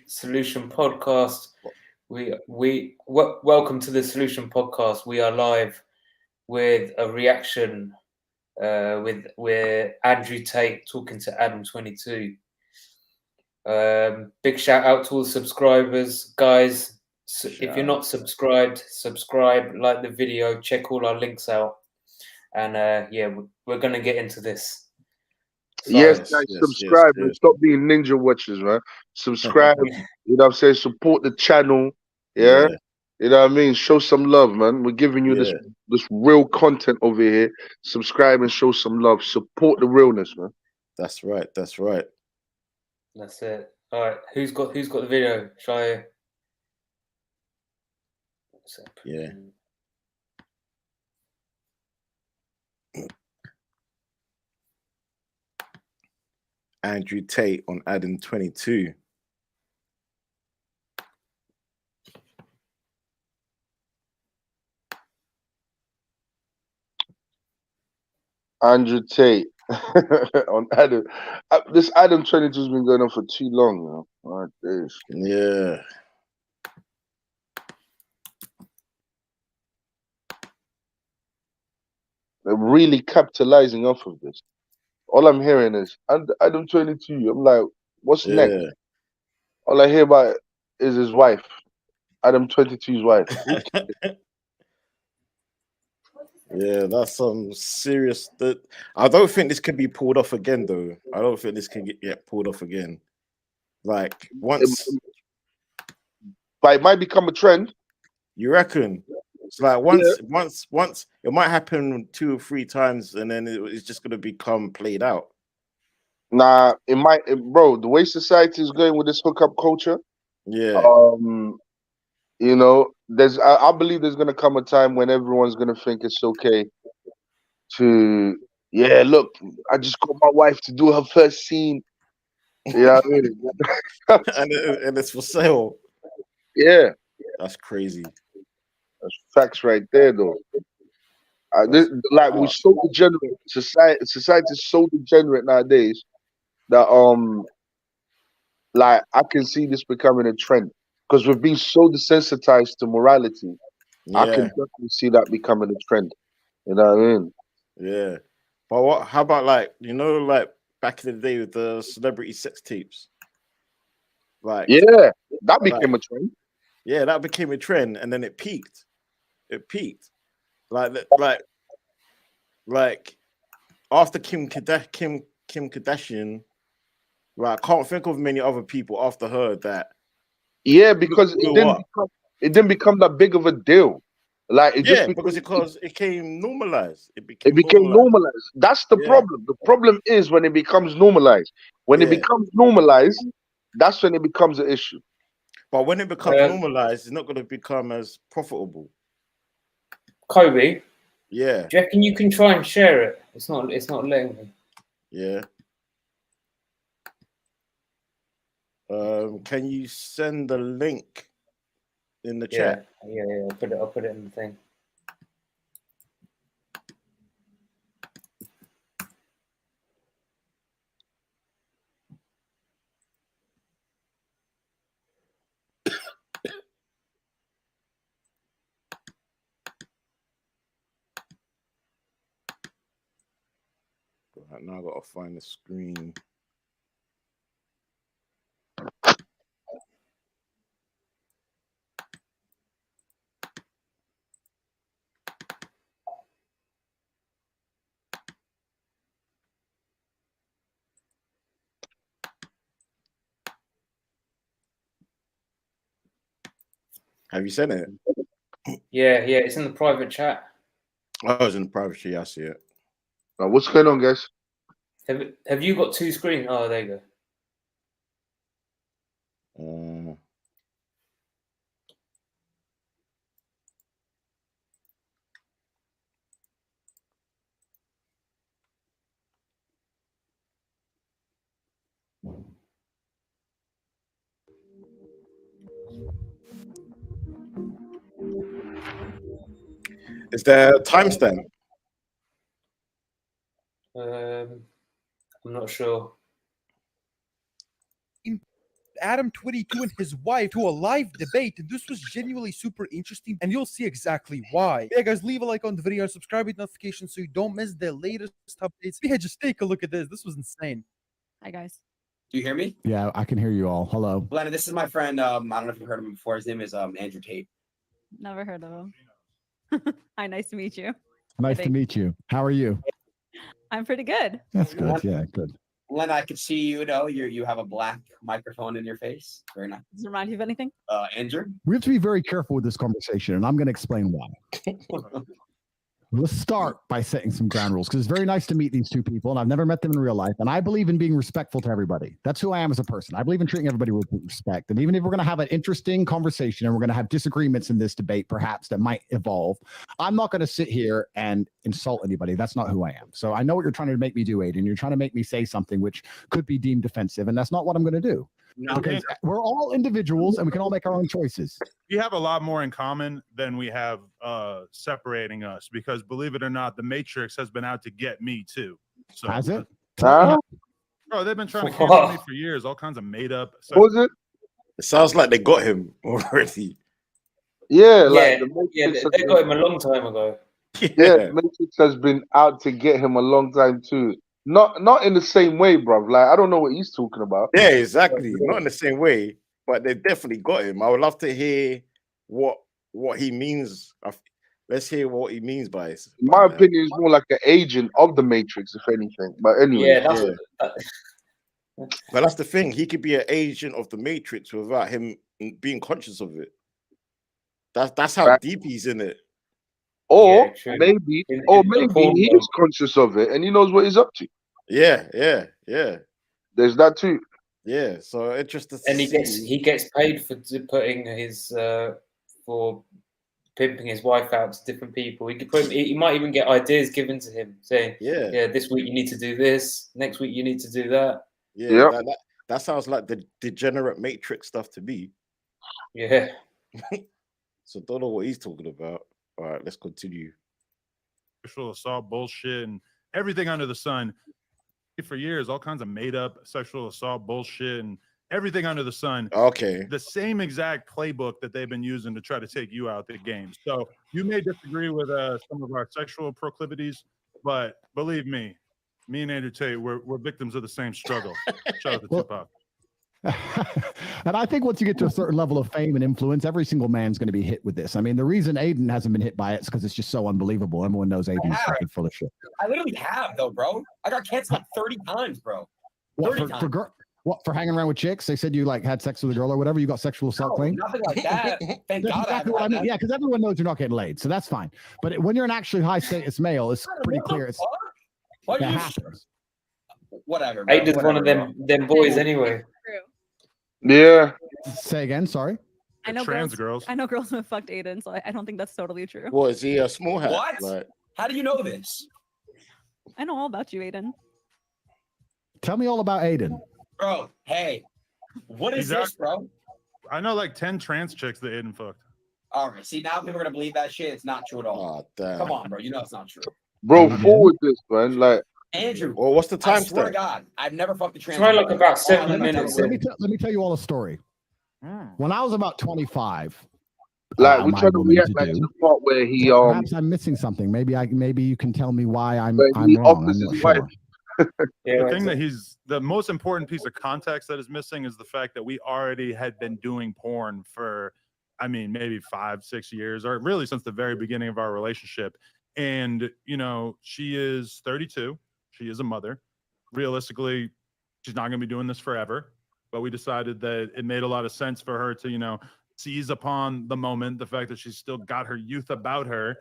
Solution Podcast. Welcome to the Solution Podcast. We are live with a reaction with Andrew Tate talking to Adam22. Big shout out to all the subscribers, guys. If you're not subscribed, subscribe, like the video, check all our links out, and we're gonna get into this. So, yes, guys, subscribe and stop being ninja watchers, man. Subscribe, you know what I'm saying? Support the channel, yeah? You know what I mean? Show some love, man. We're giving you this real content over here. Subscribe and show some love. Support the realness, man. That's right. That's right. That's it. All right, who's got the video? Shall I? Yeah. Andrew Tate on Adam22. Andrew Tate on Adam. This Adam22 has been going on for too long, you know. All right, days. Yeah. They're really capitalizing off of this. All I'm hearing is Adam22. I'm like, what's next? All I hear about is his wife, Adam22's wife. Yeah, that's some serious. I don't think this can be pulled off again, though. I don't think this can get pulled off again. Like once, but it might become a trend. You reckon? It's like once it might happen 2 or 3 times, and then it's just gonna become played out. Nah, it might, bro. The way society is going with this hookup culture, you know, I believe there's gonna come a time when everyone's gonna think it's okay to, look, I just got my wife to do her first scene. Yeah, you know I mean? and it's for sale. Yeah, that's crazy. That's facts right there, though. We're so degenerate. Society is so degenerate nowadays that like I can see this becoming a trend because we've been so desensitized to morality. I can definitely see that becoming a trend. You know what I mean? Yeah. But how about like back in the day with the celebrity sex tapes? Like that became a trend. Yeah, that became a trend, and then it peaked. It peaked. Like after Kim Kardashian, I can't think of many other people after her that. Yeah, because it didn't become that big of a deal. Like because it became normalized. It became normalized. That's the problem. The problem is when it becomes normalized. When it becomes normalized, that's when it becomes an issue. But when it becomes normalized, it's not going to become as profitable. Kobe. Yeah. Do you reckon you can try and share it? It's not letting me. Yeah. Can you send the link in the chat? Yeah. I'll put it in the thing. Right, now I gotta find the screen. Have you sent it? Yeah, it's in the private chat. Oh, it's in the private chat. I see it. What's going on, guys? Have you got 2 screens? Oh, there you go. Is there a timestamp? I'm not sure. Adam 22 and his wife to a live debate, and this was genuinely super interesting, and you'll see exactly why. Yeah, guys, leave a like on the video and subscribe with notifications so you don't miss the latest updates. Yeah, just take a look at this. This was insane. Hi, guys. Do you hear me? Yeah, I can hear you all. Hello. Glenna, this is my friend. I don't know if you've heard of him before. His name is Andrew Tate. Never heard of him. Hi, nice to meet you. Nice to meet you. How are you? I'm pretty good. That's good. Yeah, good. Glenna, I could see you have a black microphone in your face. Very nice. Does it remind you of anything? Andrew? We have to be very careful with this conversation, and I'm going to explain why. Let's start by setting some ground rules, because it's very nice to meet these two people, and I've never met them in real life, and I believe in being respectful to everybody. That's who I am as a person. I believe in treating everybody with respect, and even if we're going to have an interesting conversation and we're going to have disagreements in this debate, perhaps, that might evolve, I'm not going to sit here and insult anybody. That's not who I am. So I know what you're trying to make me do, Aiden. You're trying to make me say something which could be deemed offensive, and that's not what I'm going to do. No, because we're all individuals and we can all make our own choices. We have a lot more in common than we have separating us, because believe it or not, the Matrix has been out to get me too. So, has it? Bro, they've been trying to cancel me for years. All kinds of made up. What was it? It sounds like they got him already. Yeah, Yeah, like the Matrix they got him a long time ago. Yeah, the Matrix has been out to get him a long time too. Not in the same way, bruv. Like, I don't know what he's talking about. Yeah, exactly. Not in the same way, but they definitely got him. I would love to hear what he means. Let's hear what he means by it. In my opinion, he's more like an agent of the Matrix, if anything. But anyway, But that's the thing. He could be an agent of the Matrix without him being conscious of it. That's how deep he's in it. Or maybe he is conscious of it and he knows what he's up to. Yeah. There's that too. Yeah, so interesting. And he gets paid for putting his for pimping his wife out to different people. He might even get ideas given to him, saying, "Yeah, this week you need to do this. Next week you need to do that." Yeah, that sounds like the degenerate Matrix stuff to me. Yeah. So don't know what he's talking about. All right, let's continue. Sexual assault bullshit and everything under the sun. For years, all kinds of made up sexual assault bullshit and everything under the sun. Okay. The same exact playbook that they've been using to try to take you out the game. So you may disagree with some of our sexual proclivities, but believe me and Andrew Tate, we're victims of the same struggle. Shout out to Tupac. And I think once you get to a certain level of fame and influence, every single man's going to be hit with this. I mean, the reason Aiden hasn't been hit by it is because it's just so unbelievable. Everyone knows Aiden's fucking full of shit. I literally have, though, bro. I got canceled like 30 times, bro. 30 times. For hanging around with chicks? They said you like had sex with a girl or whatever. You got sexual assault claim? Nothing like that. Thank God. Exactly what I mean. Yeah, because everyone knows you're not getting laid, so that's fine. But when you're an actually high status male, it's pretty clear. It's what happens. Whatever. Aiden's one of them boys anyway. Yeah. Say again. Sorry. I know girls. I know girls who have fucked Aiden, so I don't think that's totally true. What is he a small hat? What? Like, how do you know this? I know all about you, Aiden. Tell me all about Aiden. Bro, hey, what is this, bro? I know like 10 trans chicks that Aiden fucked. All right, see, now people are gonna believe that shit. It's not true at all. Oh, damn. Come on, bro. You know it's not true. Bro, forward this, man. Like, Andrew. Well, what's the time I swear to stamp? God, I've never fucked a trans. Try like about 7 minutes. Let me tell you all a story. When I was about 25, like we try to react like to the part where he perhaps I'm missing something. Maybe you can tell me why I'm wrong. I'm not sure. The thing that the most important piece of context that is missing is the fact that we already had been doing porn for, I mean, maybe 5-6 years, or really since the very beginning of our relationship. And, you know, she is 32. She is a mother. Realistically, she's not going to be doing this forever. But we decided that it made a lot of sense for her to, you know, seize upon the moment, the fact that she's still got her youth about her,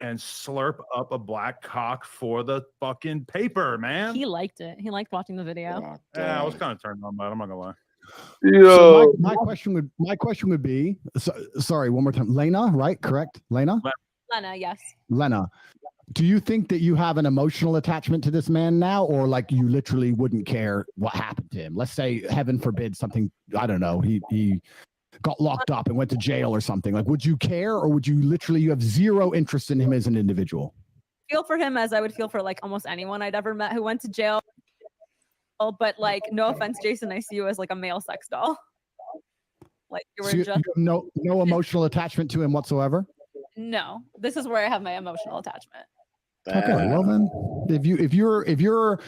and slurp up a black cock for the fucking paper, man. He liked it. He liked watching the video. Oh, Yeah, I was kind of turned on by it. I'm not gonna lie. Yo. So my question would be, sorry, one more time. Lena, right? Correct? Lena? Lena, yes. Lena, do you think that you have an emotional attachment to this man now, or like you literally wouldn't care what happened to him? Let's say, heaven forbid, something, I don't know, he got locked up and went to jail or something. Like, would you care, or would you literally, you have zero interest in him as an individual? Feel for him as I would feel for like almost anyone I'd ever met who went to jail. But like, no offense, Jason, I see you as like a male sex doll. Like you So were you just have no emotional attachment to him whatsoever? no. This is where I have my emotional attachment. Okay, well then, if you're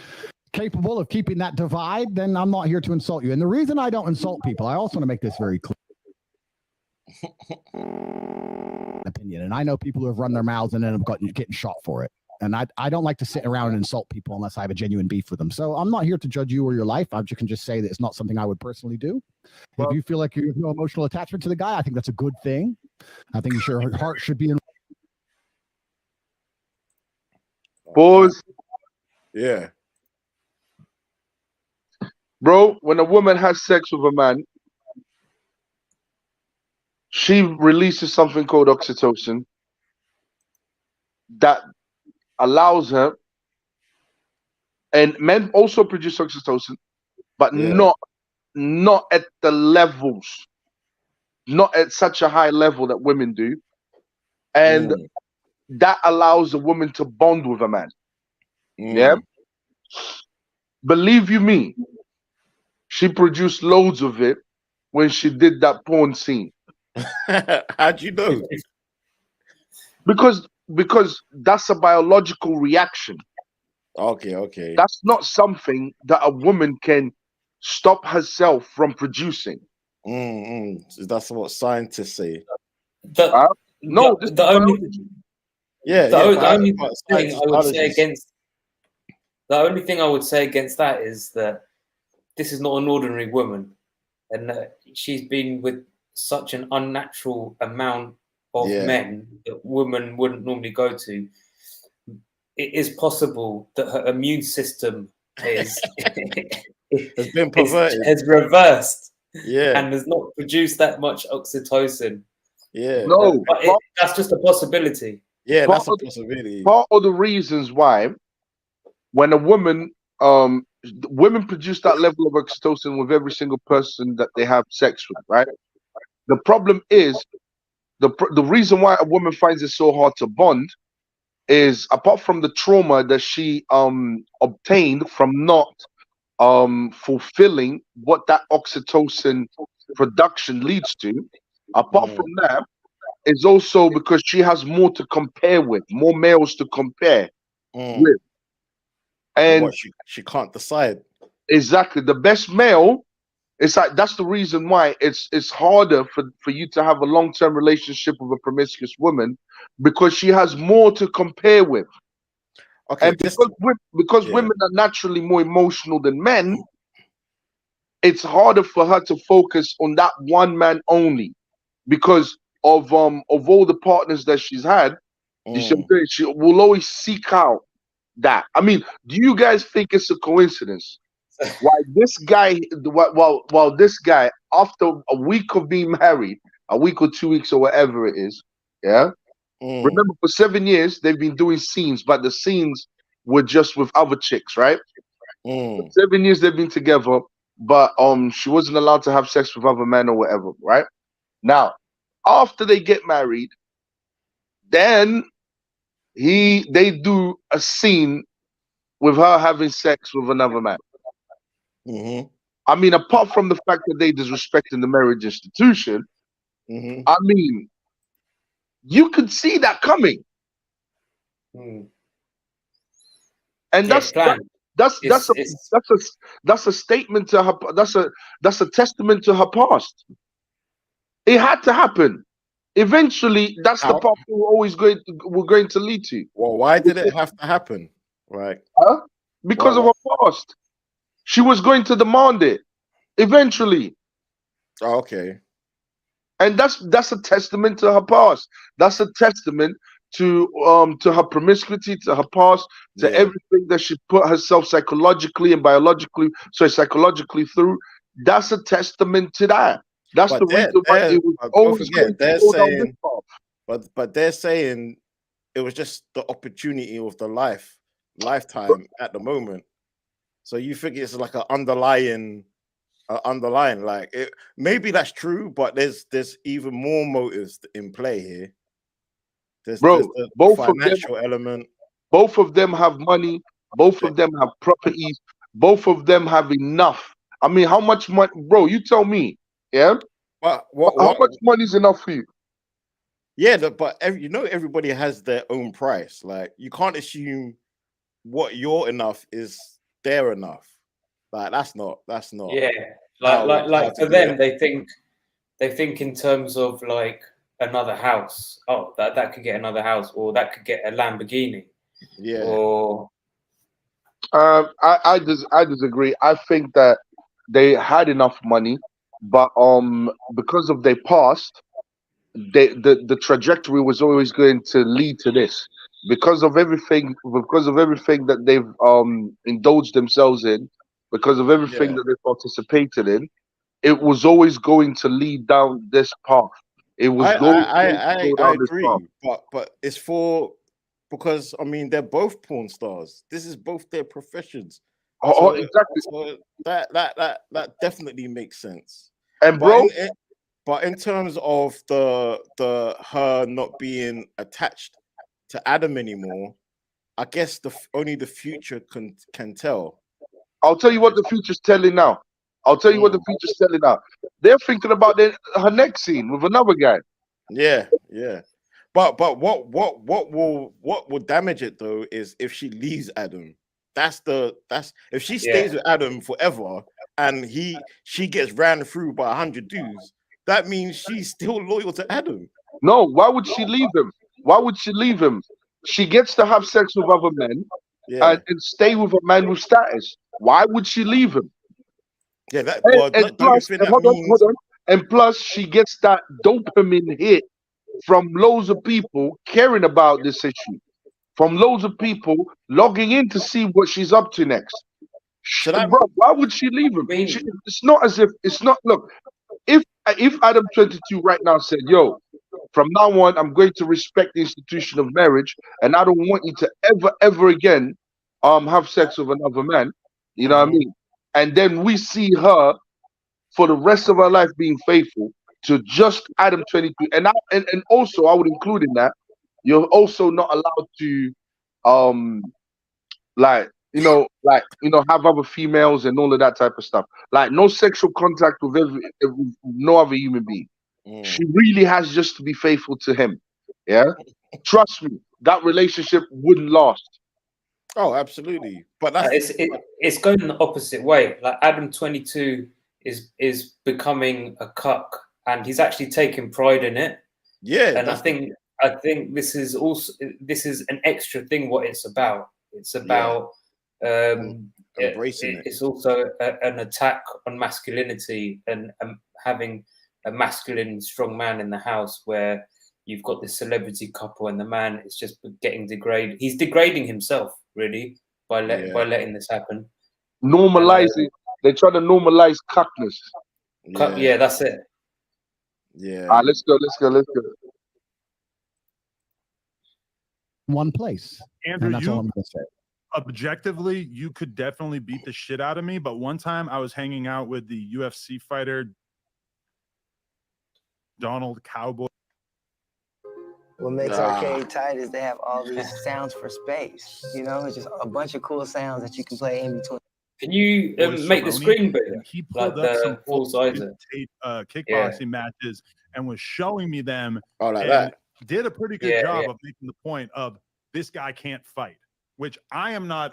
capable of keeping that divide, then I'm not here to insult you. And the reason I don't insult people, I also want to make this very clear. Opinion, and I know people who have run their mouths and end up getting shot for it. And I don't like to sit around and insult people unless I have a genuine beef with them. So I'm not here to judge you or your life. I can just say that it's not something I would personally do. If you feel like you have no emotional attachment to the guy, I think that's a good thing. I think your heart should be in. Pause. Yeah. Bro, when a woman has sex with a man, she releases something called oxytocin that allows her, and men also produce oxytocin, but not at the levels, not at such a high level that women do. And that allows a woman to bond with a man. Yeah. Believe you me, she produced loads of it when she did that porn scene. How'd you know? Because that's a biological reaction. Okay. That's not something that a woman can stop herself from producing. That's what scientists say. The only thing I would say against that is that this is not an ordinary woman, and she's been with such an unnatural amount of men that women wouldn't normally go to. It is possible that her immune system has been perverted, has reversed, and has not produced that much oxytocin. No, that's just a possibility. Yeah, that's a possibility. Part of the reasons why, when a woman, women produce that level of oxytocin with every single person that they have sex with, right? The problem is, the reason why a woman finds it so hard to bond is, apart from the trauma that she obtained from not fulfilling what that oxytocin production leads to, apart from that, is also because she has more to compare with, more males to compare with. And what, she can't decide. Exactly. The best male, it's like, that's the reason why it's harder for you to have a long-term relationship with a promiscuous woman, because she has more to compare with. Okay. And because women are naturally more emotional than men, it's harder for her to focus on that one man only, because of all the partners that she's had. She will always seek out that. I mean, do you guys think it's a coincidence why this guy, while this guy, after a week of being married, a week or 2 weeks or whatever it is, remember, for 7 years they've been doing scenes, but the scenes were just with other chicks, right? For 7 years they've been together, but she wasn't allowed to have sex with other men or whatever, right? Now, after they get married, then they do a scene with her having sex with another man. I mean, apart from the fact that they disrespecting the marriage institution, I mean, you could see that coming. And that's a statement to her. That's a testament to her past. It had to happen. Eventually, that's the path we're going to lead to. Well, why did it have to happen? Right? Because of her past. She was going to demand it eventually. Okay. And that's a testament to her past. That's a testament to her promiscuity, to her past, to everything that she put herself psychologically and psychologically through. That's a testament to that. That's the reason why it was always they're saying, but they're saying it was just the opportunity of the lifetime at the moment. So you think it's like an underlying, like it, maybe that's true, but there's even more motives in play here. There's the both financial element. Both of them have money. Both of them have properties. Both of them have enough. I mean, how much money, bro? You tell me. Yeah. But how much money is enough for you? Yeah, but everybody has their own price. Like, you can't assume what you're enough is their enough. Like, that's not. Yeah, like for them, they think in terms of like another house. Oh, that could get another house, or that could get a Lamborghini. Yeah. Or I disagree. I think that they had enough money, but because of their past, the trajectory was always going to lead to this because of everything that they've indulged themselves in, because of everything that they've participated in. It was always going to lead down this path. It was I agree, but it's because I mean, they're both porn stars. This is both their professions. So, exactly. So that definitely makes sense. And bro, but in terms of the her not being attached to Adam anymore, I guess only the future can tell. I'll tell you what the future's telling now. They're thinking about her next scene with another guy. Yeah. But what will damage it though is if she leaves Adam. That's if she stays with Adam forever and she gets ran through by 100 dudes, that means she's still loyal to Adam. No, why would she leave him? She gets to have sex with other men and stay with a man with status. Why would she leave him? Yeah, and plus she gets that dopamine hit from loads of people caring about this issue, from loads of people logging in to see what she's up to next. Bro, why would she leave him? It's not as if look, if Adam 22 right now said, yo, from now on I'm going to respect the institution of marriage and I don't want you to ever again have sex with another man, you know what I mean? And then we see her for the rest of her life being faithful to just Adam 22. And also I would include in that, you're also not allowed to have other females and all of that type of stuff. Like, no sexual contact with no other human being. She really has just to be faithful to him. Yeah. Trust me, that relationship wouldn't last. Oh, absolutely. But it's going the opposite way. Like, Adam 22 is becoming a cuck, and he's actually taking pride in it. Yeah. And I think this is an extra thing. What it's about. It's about embracing it. It's also an attack on masculinity and having a masculine, strong man in the house, where you've got this celebrity couple and the man is just getting degraded. He's degrading himself, really, by letting this happen. Normalizing. They try to normalize cuckness. Yeah, that's it. Yeah. All right, let's go. One place. Andrew, and that's all I'm going to say. Objectively, you could definitely beat the shit out of me, but one time I was hanging out with the UFC fighter Donald Cowboy. What makes arcade tight is they have all these sounds for space. You know, it's just a bunch of cool sounds that you can play in between. Can you make the screen bigger? He pulled up some full size kickboxing matches and was showing me them. Oh, like that. Did a pretty good job of making the point of this guy can't fight, which I am not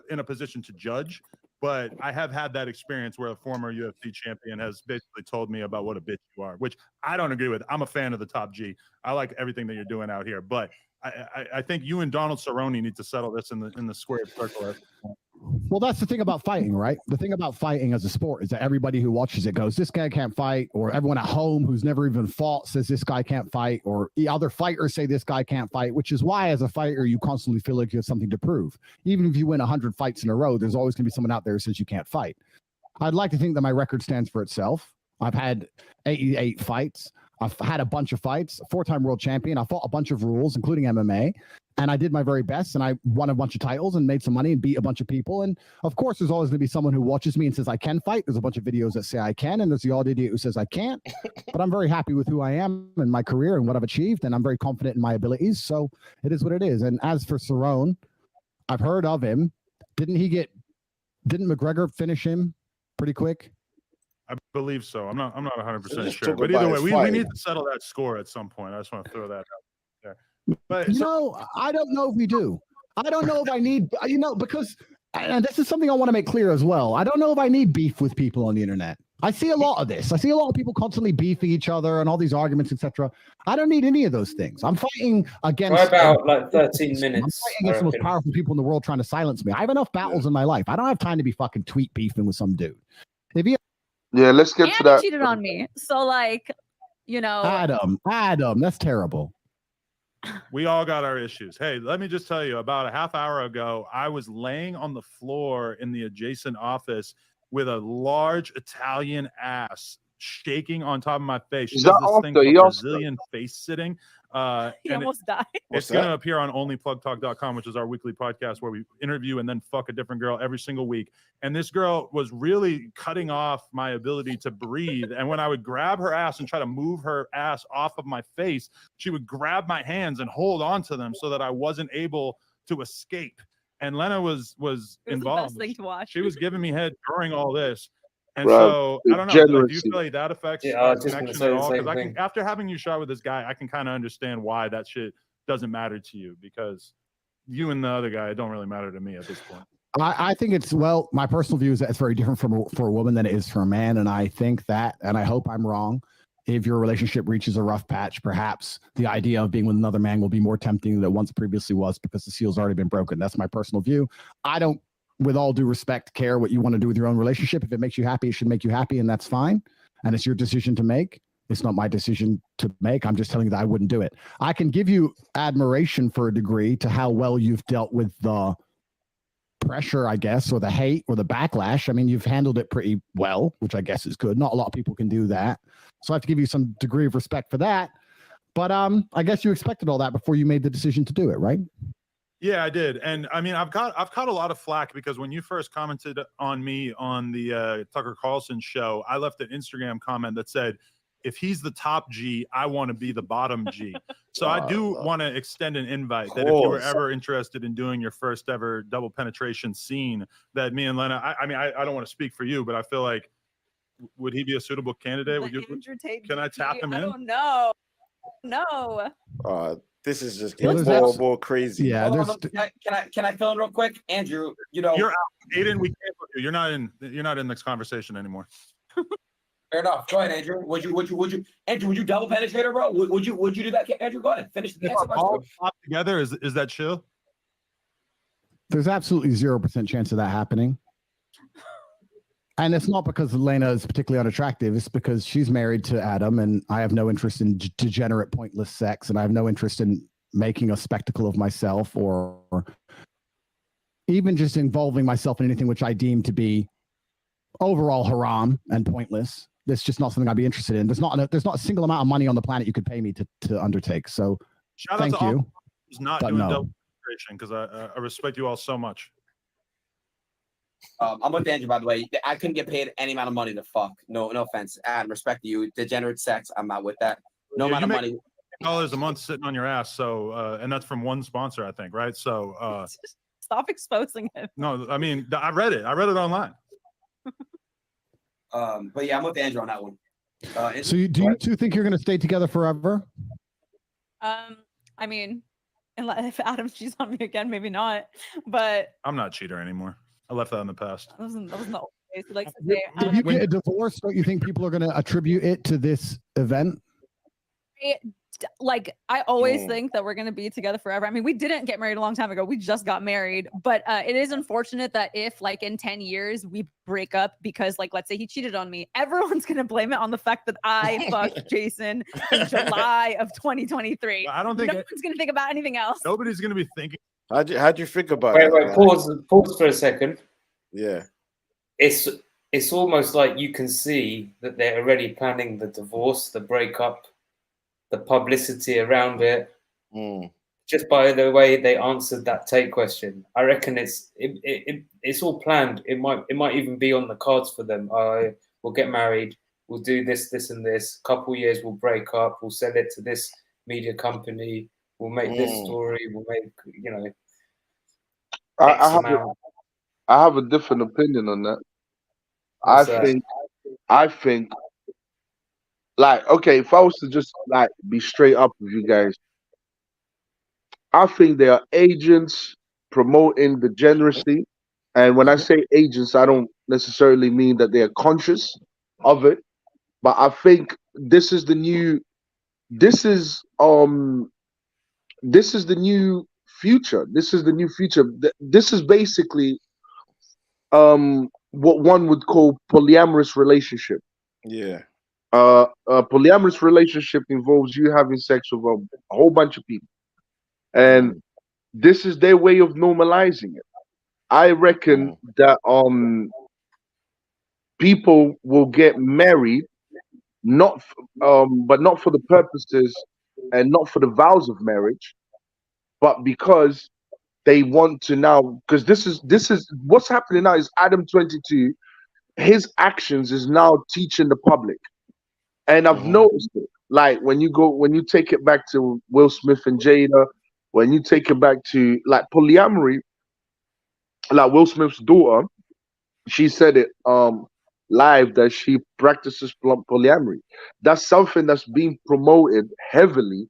in a position to judge, but I have had that experience where a former UFC champion has basically told me about what a bitch you are, which I don't agree with. I'm a fan of the Top G. I like everything that you're doing out here, but I think you and Donald Cerrone need to settle this in the squared circle. Well, that's the thing about fighting, right? The thing about fighting as a sport is that everybody who watches it goes, this guy can't fight, or everyone at home who's never even fought says this guy can't fight, or other fighters say this guy can't fight, which is why as a fighter, you constantly feel like you have something to prove. Even if you win 100 fights in a row, there's always going to be someone out there who says you can't fight. I'd like to think that my record stands for itself. I've had 88 fights. I've had a bunch of fights, 4-time world champion. I fought a bunch of rules, including MMA. And I did my very best, and I won a bunch of titles and made some money and beat a bunch of people. And of course, there's always going to be someone who watches me and says I can fight. There's a bunch of videos that say I can, and there's the odd idiot who says I can't. But I'm very happy with who I am and my career and what I've achieved, and I'm very confident in my abilities. So it is what it is. And as for Cerrone, I've heard of him. Didn't McGregor finish him pretty quick? I believe so. I'm not 100% Let's sure. talk But about either way, his we fight. need to settle that score at some point. I just want to throw that out there. But You know, I don't know if we do. I don't know if I need, you know, because, and this is something I want to make clear as well. I don't know if I need beef with people on the internet. I see a lot of this. I see a lot of people constantly beefing each other and all these arguments, etc. I don't need any of those things. I'm fighting against. Try about like 13 minutes. I'm fighting against the most powerful people in the world trying to silence me. I have enough battles in my life. I don't have time to be fucking tweet beefing with some dude. If you, let's get to that. He cheated on me, so like, you know, Adam, that's terrible. We all got our issues. Hey, let me just tell you, about a half hour ago, I was laying on the floor in the adjacent office with a large Italian ass shaking on top of my face. She does this thing called Brazilian face sitting. He almost died. It's going to appear on onlyplugtalk.com, which is our weekly podcast where we interview and then fuck a different girl every single week. And this girl was really cutting off my ability to breathe. And when I would grab her ass and try to move her ass off of my face, she would grab my hands and hold on to them so that I wasn't able to escape. And Lena was involved. The best thing to watch. She was giving me head during all this. And so I don't know. Like, do you feel like that affects our connection at all? Because after having you shot with this guy, I can kind of understand why that shit doesn't matter to you, because you and the other guy don't really matter to me at this point. I think it's, well, my personal view is that it's very different for a woman than it is for a man, and I think that, and I hope I'm wrong. If your relationship reaches a rough patch, perhaps the idea of being with another man will be more tempting than it once previously was, because the seal's already been broken. That's my personal view. I don't, with all due respect, care what you want to do with your own relationship. If it makes you happy, it should make you happy, and that's fine. And it's your decision to make. It's not my decision to make. I'm just telling you that I wouldn't do it. I can give you admiration for a degree to how well you've dealt with the pressure, I guess, or the hate or the backlash. I mean, you've handled it pretty well, which I guess is good. Not a lot of people can do that. So I have to give you some degree of respect for that. But I guess you expected all that before you made the decision to do it, right? Yeah, I did. And I mean, I've caught a lot of flack because when you first commented on me on the Tucker Carlson show, I left an Instagram comment that said, if he's the top G, I want to be the bottom G. So I do want to extend an invite that if you were ever interested in doing your first ever double penetration scene, that me and Lena, I mean, I don't want to speak for you, but I feel like, would he be a suitable candidate? Would you, can I tap him in? I don't know. No. This is just getting more and more crazy. Yeah. Can I fill in real quick, Andrew? You know, you're out. Aiden, we can't put you. You're not in this conversation anymore. Fair enough. Go ahead, Andrew. Would you, Andrew? Would you double penetrate her, bro? Would you do that, Andrew? Go ahead. Finish the answer. All together, is that chill? There's absolutely 0% chance of that happening. And it's not because Elena is particularly unattractive. It's because she's married to Adam, and I have no interest in degenerate, pointless sex, and I have no interest in making a spectacle of myself or even just involving myself in anything which I deem to be overall haram and pointless. That's just not something I'd be interested in. There's not a single amount of money on the planet you could pay me to undertake. So shout thank out to you. all who's not doing double penetration, because I respect you all so much. I'm with Andrew, by the way. I couldn't get paid any amount of money to fuck. No offense. Adam, respect to you. Degenerate sex, I'm not with that. No amount of money. $1 a month sitting on your ass. So, and that's from one sponsor, I think, right? So, stop exposing him. No, I mean, I read it online. But yeah, I'm with Andrew on that one. So do you two think you're going to stay together forever? I mean, if Adam cheats on me again, maybe not. But I'm not a cheater anymore. I left that in the past. That wasn't the old days. Like, if you get a divorce, don't you think people are going to attribute it to this event? I always think that we're going to be together forever. I mean, we didn't get married a long time ago. We just got married. But it is unfortunate that if, like, in 10 years we break up because, like, let's say he cheated on me, everyone's going to blame it on the fact that I fucked Jason in July of 2023. I don't think no one's going to think about anything else. Nobody's going to be thinking. How'd you think about it? Wait, pause for a second. Yeah. It's almost like you can see that they're already planning the divorce, the breakup, the publicity around it, just by the way they answered that Tate question. I reckon it's all planned. It might even be on the cards for them. We'll get married. We'll do this, and this. Couple years, we'll break up. We'll sell it to this media company. We'll make this story. We'll make I have a different opinion on that. I I think, like, okay, if I was to just like be straight up with you guys, I think there are agents promoting degeneracy. And when I say agents, I don't necessarily mean that they are conscious of it, but I think this is the new this is this is the new future. This is the new future. This is basically what one would call polyamorous relationship. Yeah. A polyamorous relationship involves you having sex with a whole bunch of people, and this is their way of normalizing it. I reckon that people will get married but not for the purposes and not for the vows of marriage, but because they want to now, because this is what's happening now is Adam 22, his actions is now teaching the public. And I've noticed it. Like when you take it back to Will Smith and Jada, when you take it back to like polyamory, like Will Smith's daughter, she said it live that she practices polyamory. That's something that's being promoted heavily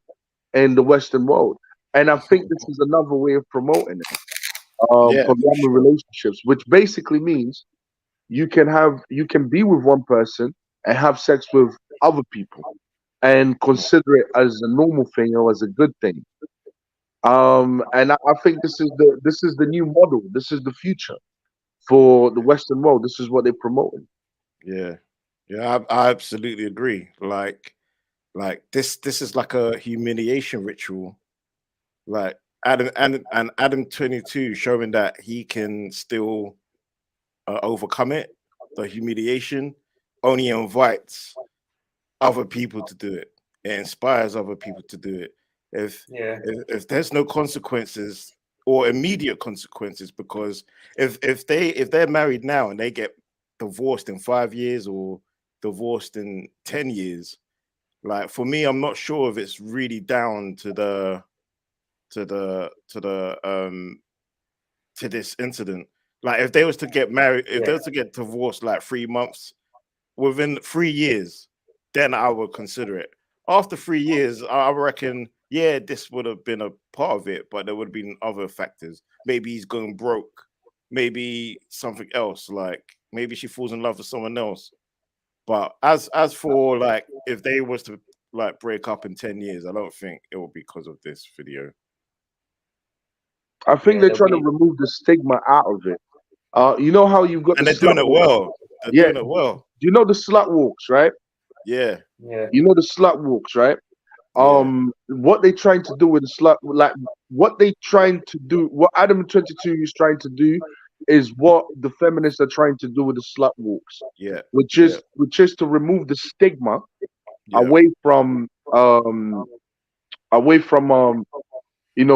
in the Western world. And I think this is another way of promoting it. Polyamorous relationships, which basically means you can be with one person and have sex with other people and consider it as a normal thing or as a good thing. And I think this is the new model. This is the future for the Western world. This is what they're promoting. Yeah, I absolutely agree. Like this is like a humiliation ritual. Like Adam 22 showing that he can still overcome it. The humiliation only invites other people to do it. It inspires other people to do it. If there's no consequences or immediate consequences, because if they're married now and they get divorced in 5 years or divorced in 10 years, like for me, I'm not sure if it's really down to this incident. Like if they was to get married, if they was to get divorced like 3 months, within 3 years, then I would consider it. After 3 years, I reckon, yeah, this would have been a part of it, but there would have been other factors. Maybe he's going broke. Maybe something else. Like maybe she falls in love with someone else. But as for like, if they was to like break up in 10 years, I don't think it will be because of this video. I think they're trying to remove the stigma out of it. You know how you've got and they're doing it well. They're doing it well. Do you know the slut walks, right? Yeah. You know the slut walks, right? What they trying to do with the slut, like what they trying to do, what Adam 22 is trying to do, is what the feminists are trying to do with the slut walks. Which is to remove the stigma away from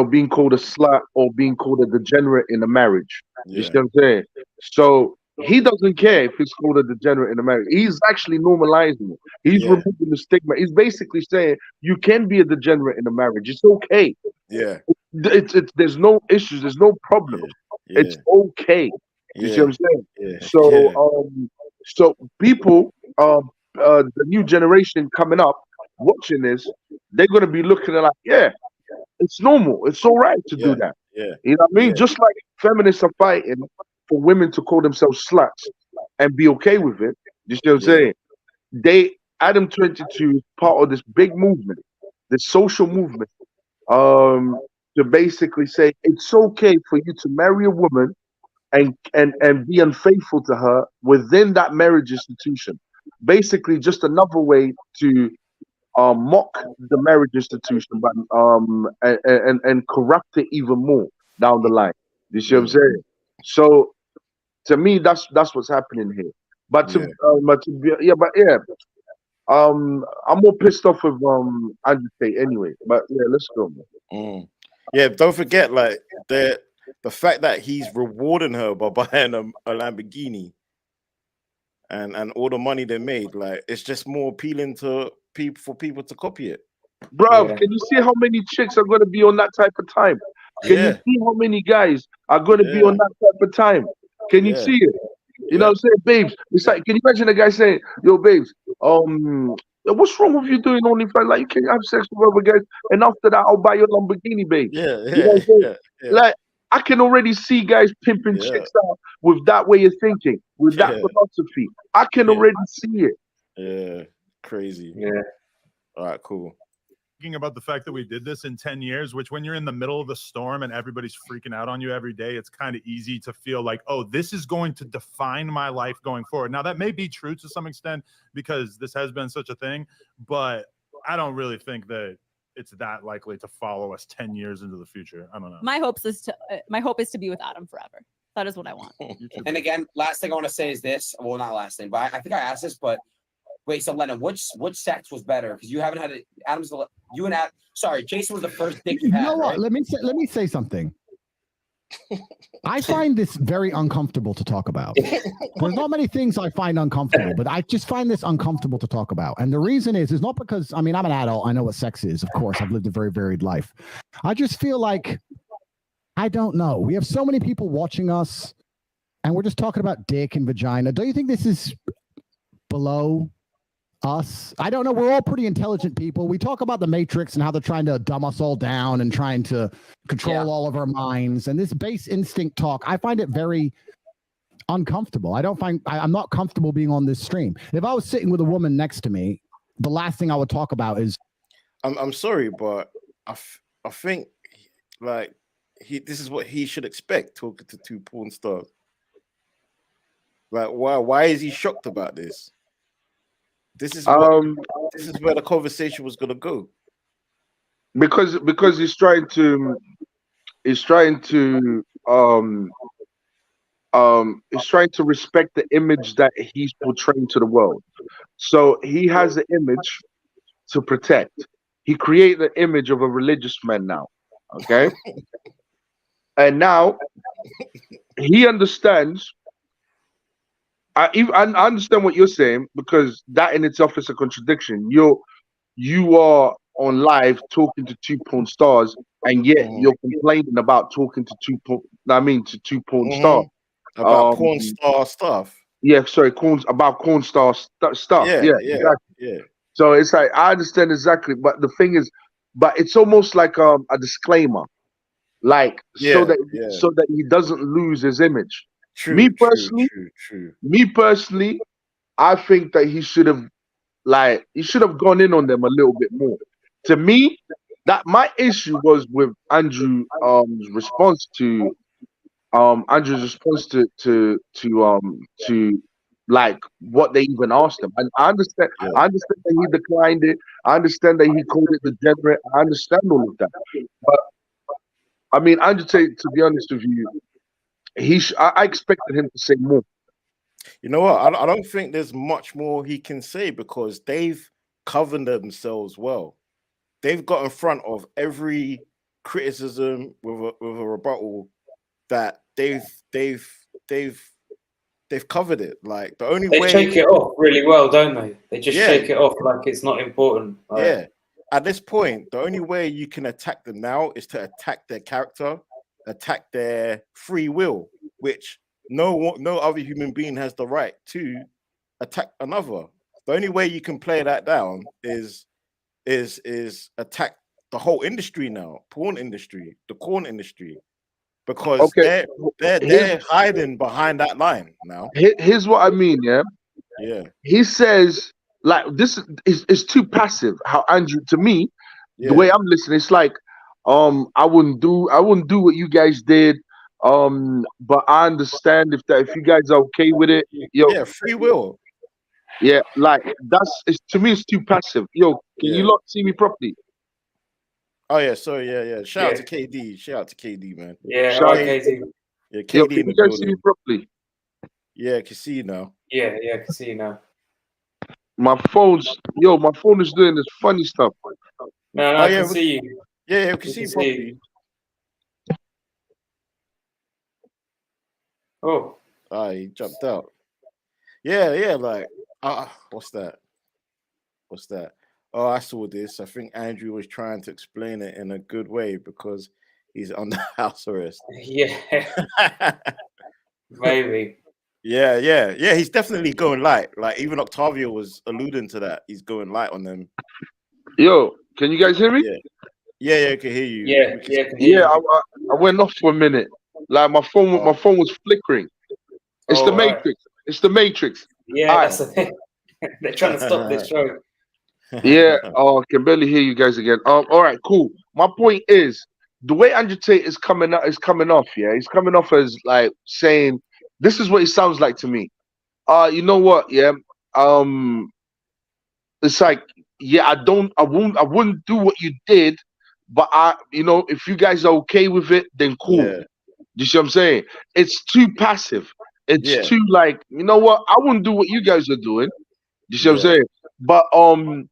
being called a slut or being called a degenerate in a marriage. You see what I'm saying? So he doesn't care if he's called a degenerate in a marriage. He's actually normalizing it. He's removing the stigma. He's basically saying you can be a degenerate in a marriage. It's okay. It's there's no issues. There's no problem. It's okay. You see what I'm saying? So people, the new generation coming up watching this, they're gonna be looking at like, it's normal. It's all right to do that. You know what I mean? Just like feminists are fighting for women to call themselves sluts and be okay with it. You see what I'm saying? Adam 22 is part of this big movement, this social movement, to basically say it's okay for you to marry a woman and be unfaithful to her within that marriage institution. Basically, just another way to mock the marriage institution, but and corrupt it even more down the line. You see what I'm saying? So to me, that's what's happening here. But I'm more pissed off with Andrew Tate anyway. But let's go, man. Yeah, don't forget, like the fact that he's rewarding her by buying a Lamborghini and all the money they made, like it's just more appealing to people to copy it. Bro, can you see how many chicks are going to be on that type of time? Can you see how many guys are going to be on that type of time? Can you see it? You know what I'm saying, babes? It's like, can you imagine a guy saying, "Yo, babes, what's wrong with you doing OnlyFans? Like, you can't have sex with other guys, and after that, I'll buy your Lamborghini, babe." You know what I'm saying? Like, I can already see guys pimping chicks out with that way of thinking, with that philosophy. I can already see it. Yeah, crazy. Yeah. All right, cool. Thinking about the fact that we did this in 10 years, which when you're in the middle of the storm and everybody's freaking out on you every day, it's kind of easy to feel like, oh, this is going to define my life going forward. Now, that may be true to some extent because this has been such a thing, but I don't really think that it's that likely to follow us 10 years into the future. I don't know. My hope is to be with Adam forever. That is what I want. And again, last thing I want to say is this. Well, not last thing, but I think I asked this, but wait, so Lennon, which sex was better? Because you haven't had it. Jason was the first dick you had. You know what? Right? Let me say something. I find this very uncomfortable to talk about. There's not many things I find uncomfortable, but I just find this uncomfortable to talk about. And the reason is not because, I mean, I'm an adult. I know what sex is. Of course, I've lived a very varied life. I just feel like, I don't know. We have so many people watching us and we're just talking about dick and vagina. Don't you think this is below us? I don't know. We're all pretty intelligent people. We talk about the Matrix and how they're trying to dumb us all down and trying to control all of our minds. And this base instinct talk, I find it very uncomfortable. I'm not comfortable being on this stream. If I was sitting with a woman next to me, the last thing I would talk about is. I'm sorry, but I think like this is what he should expect talking to two porn stars. Like, why is he shocked about this? This is where the conversation was gonna go. Because he's trying to respect the image that he's portraying to the world. So he has an image to protect. He created the image of a religious man now. Okay. And now he understands. I understand what you're saying because that in itself is a contradiction. You are on live talking to two porn stars, and yet you're complaining about talking to two porn stars about porn star stuff. Yeah, sorry, about porn star stuff. Yeah, exactly. Yeah. So it's like I understand exactly, but the thing is, it's almost like a disclaimer, like so that he doesn't lose his image. Me personally, I think that he should have gone in on them a little bit more. To me, that my issue was with Andrew's response to like what they even asked him. And I understand that he declined it. I understand that he called it degenerate. I understand all of that. But I mean, Andrew Tate, to be honest with you, I expected him to say more. You know what? I don't think there's much more he can say because they've covered themselves well. They've got in front of every criticism with a rebuttal that they've covered it. Like the only way they shake it off really well, don't they? They just shake it off like it's not important. Yeah. At this point, the only way you can attack them now is to attack their character, attack their free will, which no other human being has the right to attack another. The only way you can play that down is attack the whole industry now, porn industry, the corn industry, because they're hiding behind that line now. Here's what I mean, yeah. He says like this is too passive. How Andrew, to me, the way I'm listening, it's like I wouldn't do what you guys did. But I understand if you guys are okay with it, free will. Yeah, like to me it's too passive. Yo, can you lot see me properly? Oh yeah, sorry, yeah. Shout out to KD, man. Yeah, shout out KD. Yeah, KD. Yo, can you guys see me properly? Yeah, I can see you now. Yeah, I can see you now. My phone is doing this funny stuff. No, I can see you. Yeah, we can see you properly. Oh, he jumped out. Yeah, like what's that? Oh, I saw this. I think Andrew was trying to explain it in a good way because he's under house arrest. Yeah. Maybe. Yeah. He's definitely going light. Like even Octavio was alluding to that. He's going light on them. Yo, can you guys hear me? Yeah, I can hear you. Yeah, I went off for a minute. Like my phone was flickering. It's the Matrix. Right. It's the Matrix. Yeah, that's the thing. They're trying to stop this show. Yeah. Oh, I can barely hear you guys again. All right, cool. My point is the way Andrew Tate is coming off. Yeah, he's coming off as like saying, "This is what he sounds like to me." You know what? Yeah. It's like, yeah, I wouldn't do what you did, but if you guys are okay with it, then cool. Yeah. You see what I'm saying? It's too passive. It's too like, you know what? I wouldn't do what you guys are doing. You see what I'm saying? But I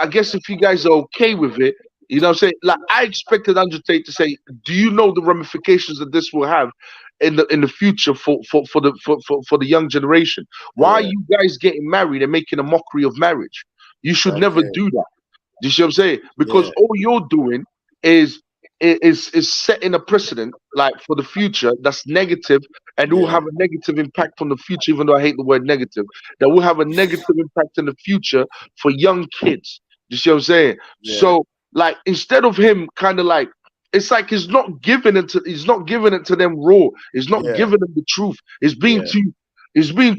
guess if you guys are okay with it, you know what I'm saying? Like I expected Andrew Tate to say, do you know the ramifications that this will have in the future for the young generation? Why are you guys getting married and making a mockery of marriage? You should never do that. You see what I'm saying? Because all you're doing is setting a precedent like for the future that's negative, and it will have a negative impact on the future, even though I hate the word negative, that will have a negative impact in the future for young kids. You see what I'm saying? So like instead of him kind of like, it's like he's not giving it to them raw. He's not giving them the truth. He's being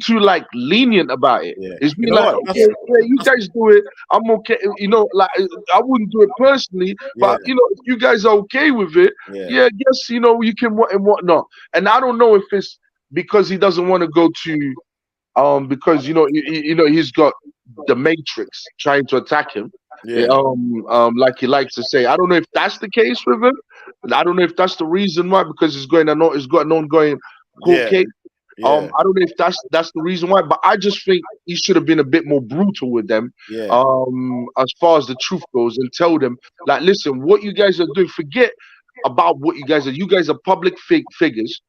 too like lenient about it. It's being like, okay, you guys do it. I'm okay. Like I wouldn't do it personally, but if you guys are okay with it, I guess you can what and whatnot. And I don't know if it's because he doesn't want to go to, because he's got the Matrix trying to attack him. Like he likes to say. I don't know if that's the case with him. I don't know if that's the reason why, because he's got an ongoing court case. I don't know if that's the reason why, but I just think he should have been a bit more brutal with them. As far as the truth goes, and tell them like, listen, what you guys are doing, forget about what you guys are. You guys are public figures.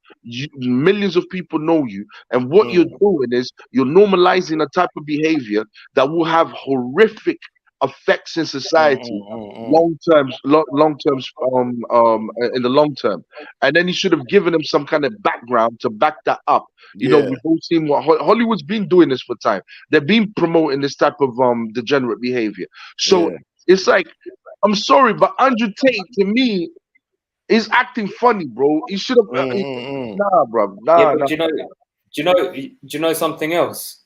Millions of people know you, and what you're doing is you're normalizing a type of behavior that will have horrific effects in society long term in the long term. And then he should have given them some kind of background to back that up. We've all seen what Hollywood's been doing this for time. They've been promoting this type of degenerate behavior. So it's like, I'm sorry, but Andrew Tate to me is acting funny, bro. He should have nah, bro. Do you know something else?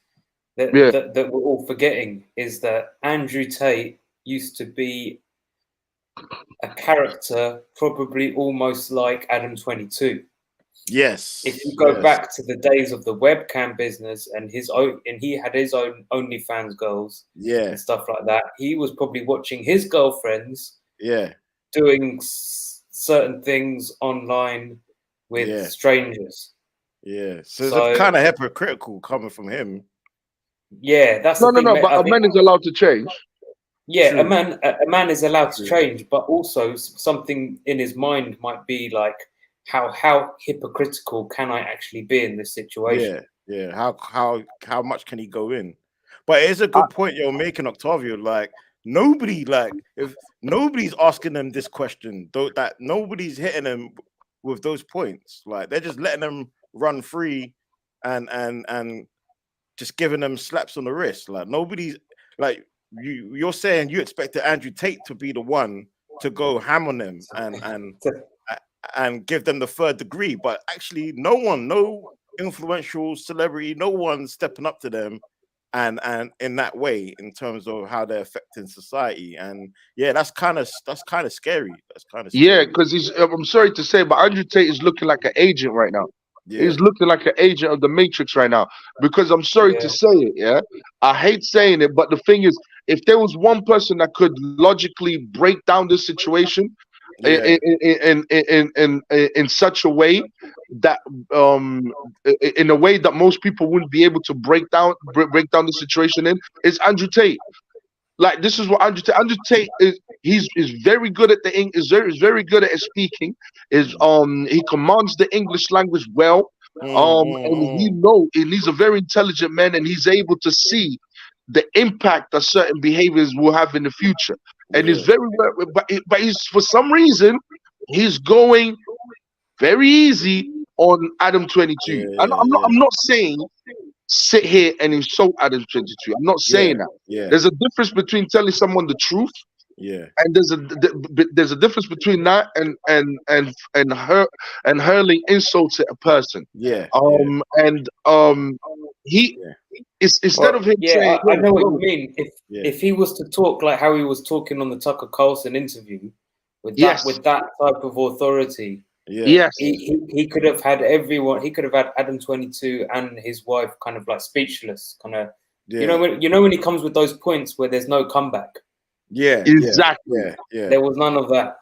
That we're all forgetting is that Andrew Tate used to be a character probably almost like Adam 22. Yes. If you go back to the days of the webcam business and he had his own OnlyFans girls and stuff like that, he was probably watching his girlfriends doing certain things online with strangers. So it's kind of hypocritical coming from him. Yeah, that's no. But a man is allowed to change. Yeah, true. A man is allowed to change, but also something in his mind might be like, how hypocritical can I actually be in this situation? Yeah. How much can he go in? But it's a good point you're making, Octavio. Like if nobody's asking them this question, that nobody's hitting them with those points. Like they're just letting them run free and just giving them slaps on the wrist. Like nobody's like you're saying you expected Andrew Tate to be the one to go ham on them and give them the third degree, but actually no influential celebrity, no one's stepping up to them and in that way in terms of how they're affecting society. And that's kind of scary. Because I'm sorry to say, but Andrew Tate is looking like an agent right now. He's looking like an agent of the Matrix right now, because I'm sorry to say it, I hate saying it, but the thing is, if there was one person that could logically break down this situation in such a way that in a way that most people wouldn't be able to break down the situation in, is Andrew Tate. Like this is what Andrew Tate is. He's very good at is very good at speaking. He commands the English language well. And he's a very intelligent man, and he's able to see the impact that certain behaviors will have in the future. And he's very but he's, for some reason, he's going very easy on Adam 22. And I'm not saying sit here and insult Adam 22. I'm not saying that. There's a difference between telling someone the truth. And there's a difference between that and hurling insults at a person. He is instead of him saying, I know what you mean. If he was to talk like how he was talking on the Tucker Carlson interview with that type of authority, he could have had everyone. He could have had Adam 22 and his wife kind of like speechless, kind of. You know when he comes with those points where there's no comeback. Exactly. There was none of that.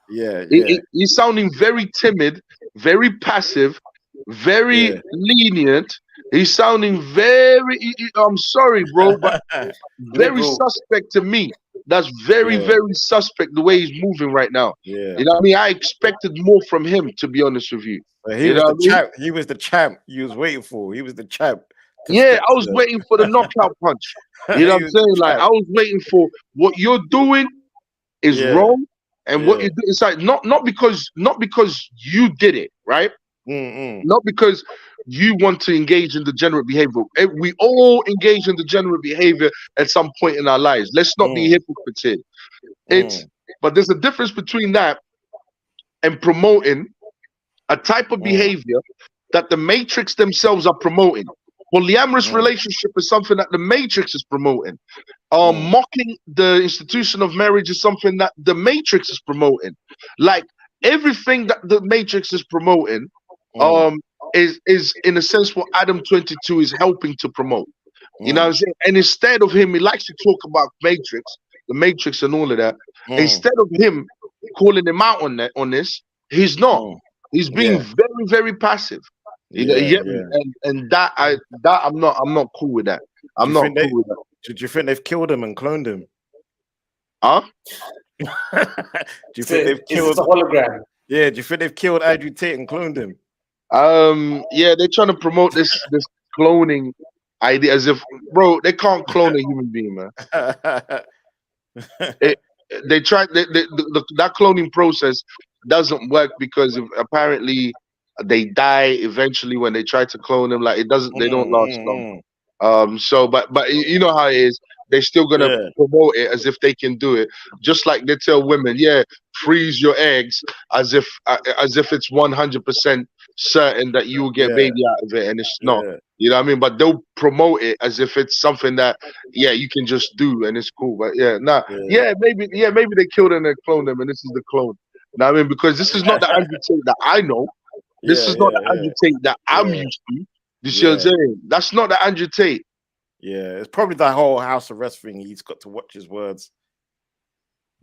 He's sounding very timid, very passive, very lenient. He's sounding very. I'm sorry, bro, but very suspect to me. That's very suspect the way he's moving right now. You know what I mean? I expected more from him, to be honest with you. He was the champ. He was the champ you was waiting for. He was the champ. I was waiting for the knockout punch. You know what I'm saying? Like, I was waiting for what you're doing is wrong, and what you do is like not because you did it, right? Not because you want to engage in degenerate behavior. We all engage in degenerate behavior at some point in our lives. Let's not be hypocrites here. But there's a difference between that and promoting a type of behavior that the Matrix themselves are promoting. Polyamorous relationship is something that the Matrix is promoting. Mocking the institution of marriage is something that the Matrix is promoting. Like everything that the Matrix is promoting, is in a sense what Adam 22 is helping to promote. You know what I'm saying? And instead of him, he likes to talk about the Matrix and all of that. Instead of him calling him out on this, he's not. He's being very, very passive. And that I'm not cool with that. I'm not cool with that. Do you think they've killed him and cloned him? Huh? Do you think they've killed a hologram? Yeah, do you think they've killed Andrew Tate and cloned him? They're trying to promote this cloning idea as if, bro, they can't clone a human being, man. They tried that cloning process doesn't work because apparently they die eventually when they try to clone them. Like they don't last long. But you know how it is. They're still gonna promote it as if they can do it, just like they tell women, freeze your eggs, as if it's 100% certain that you will get baby out of it, and it's not. You know what I mean? But they'll promote it as if it's something that you can just do and it's cool. But maybe they killed him and cloned him, and this is the clone. You know what I mean? Because this is not the Andrew Tate that I know. This is not the Andrew Tate that I'm used to. You see what I'm saying? That's not the Andrew Tate. Yeah, it's probably the whole house arrest thing. He's got to watch his words.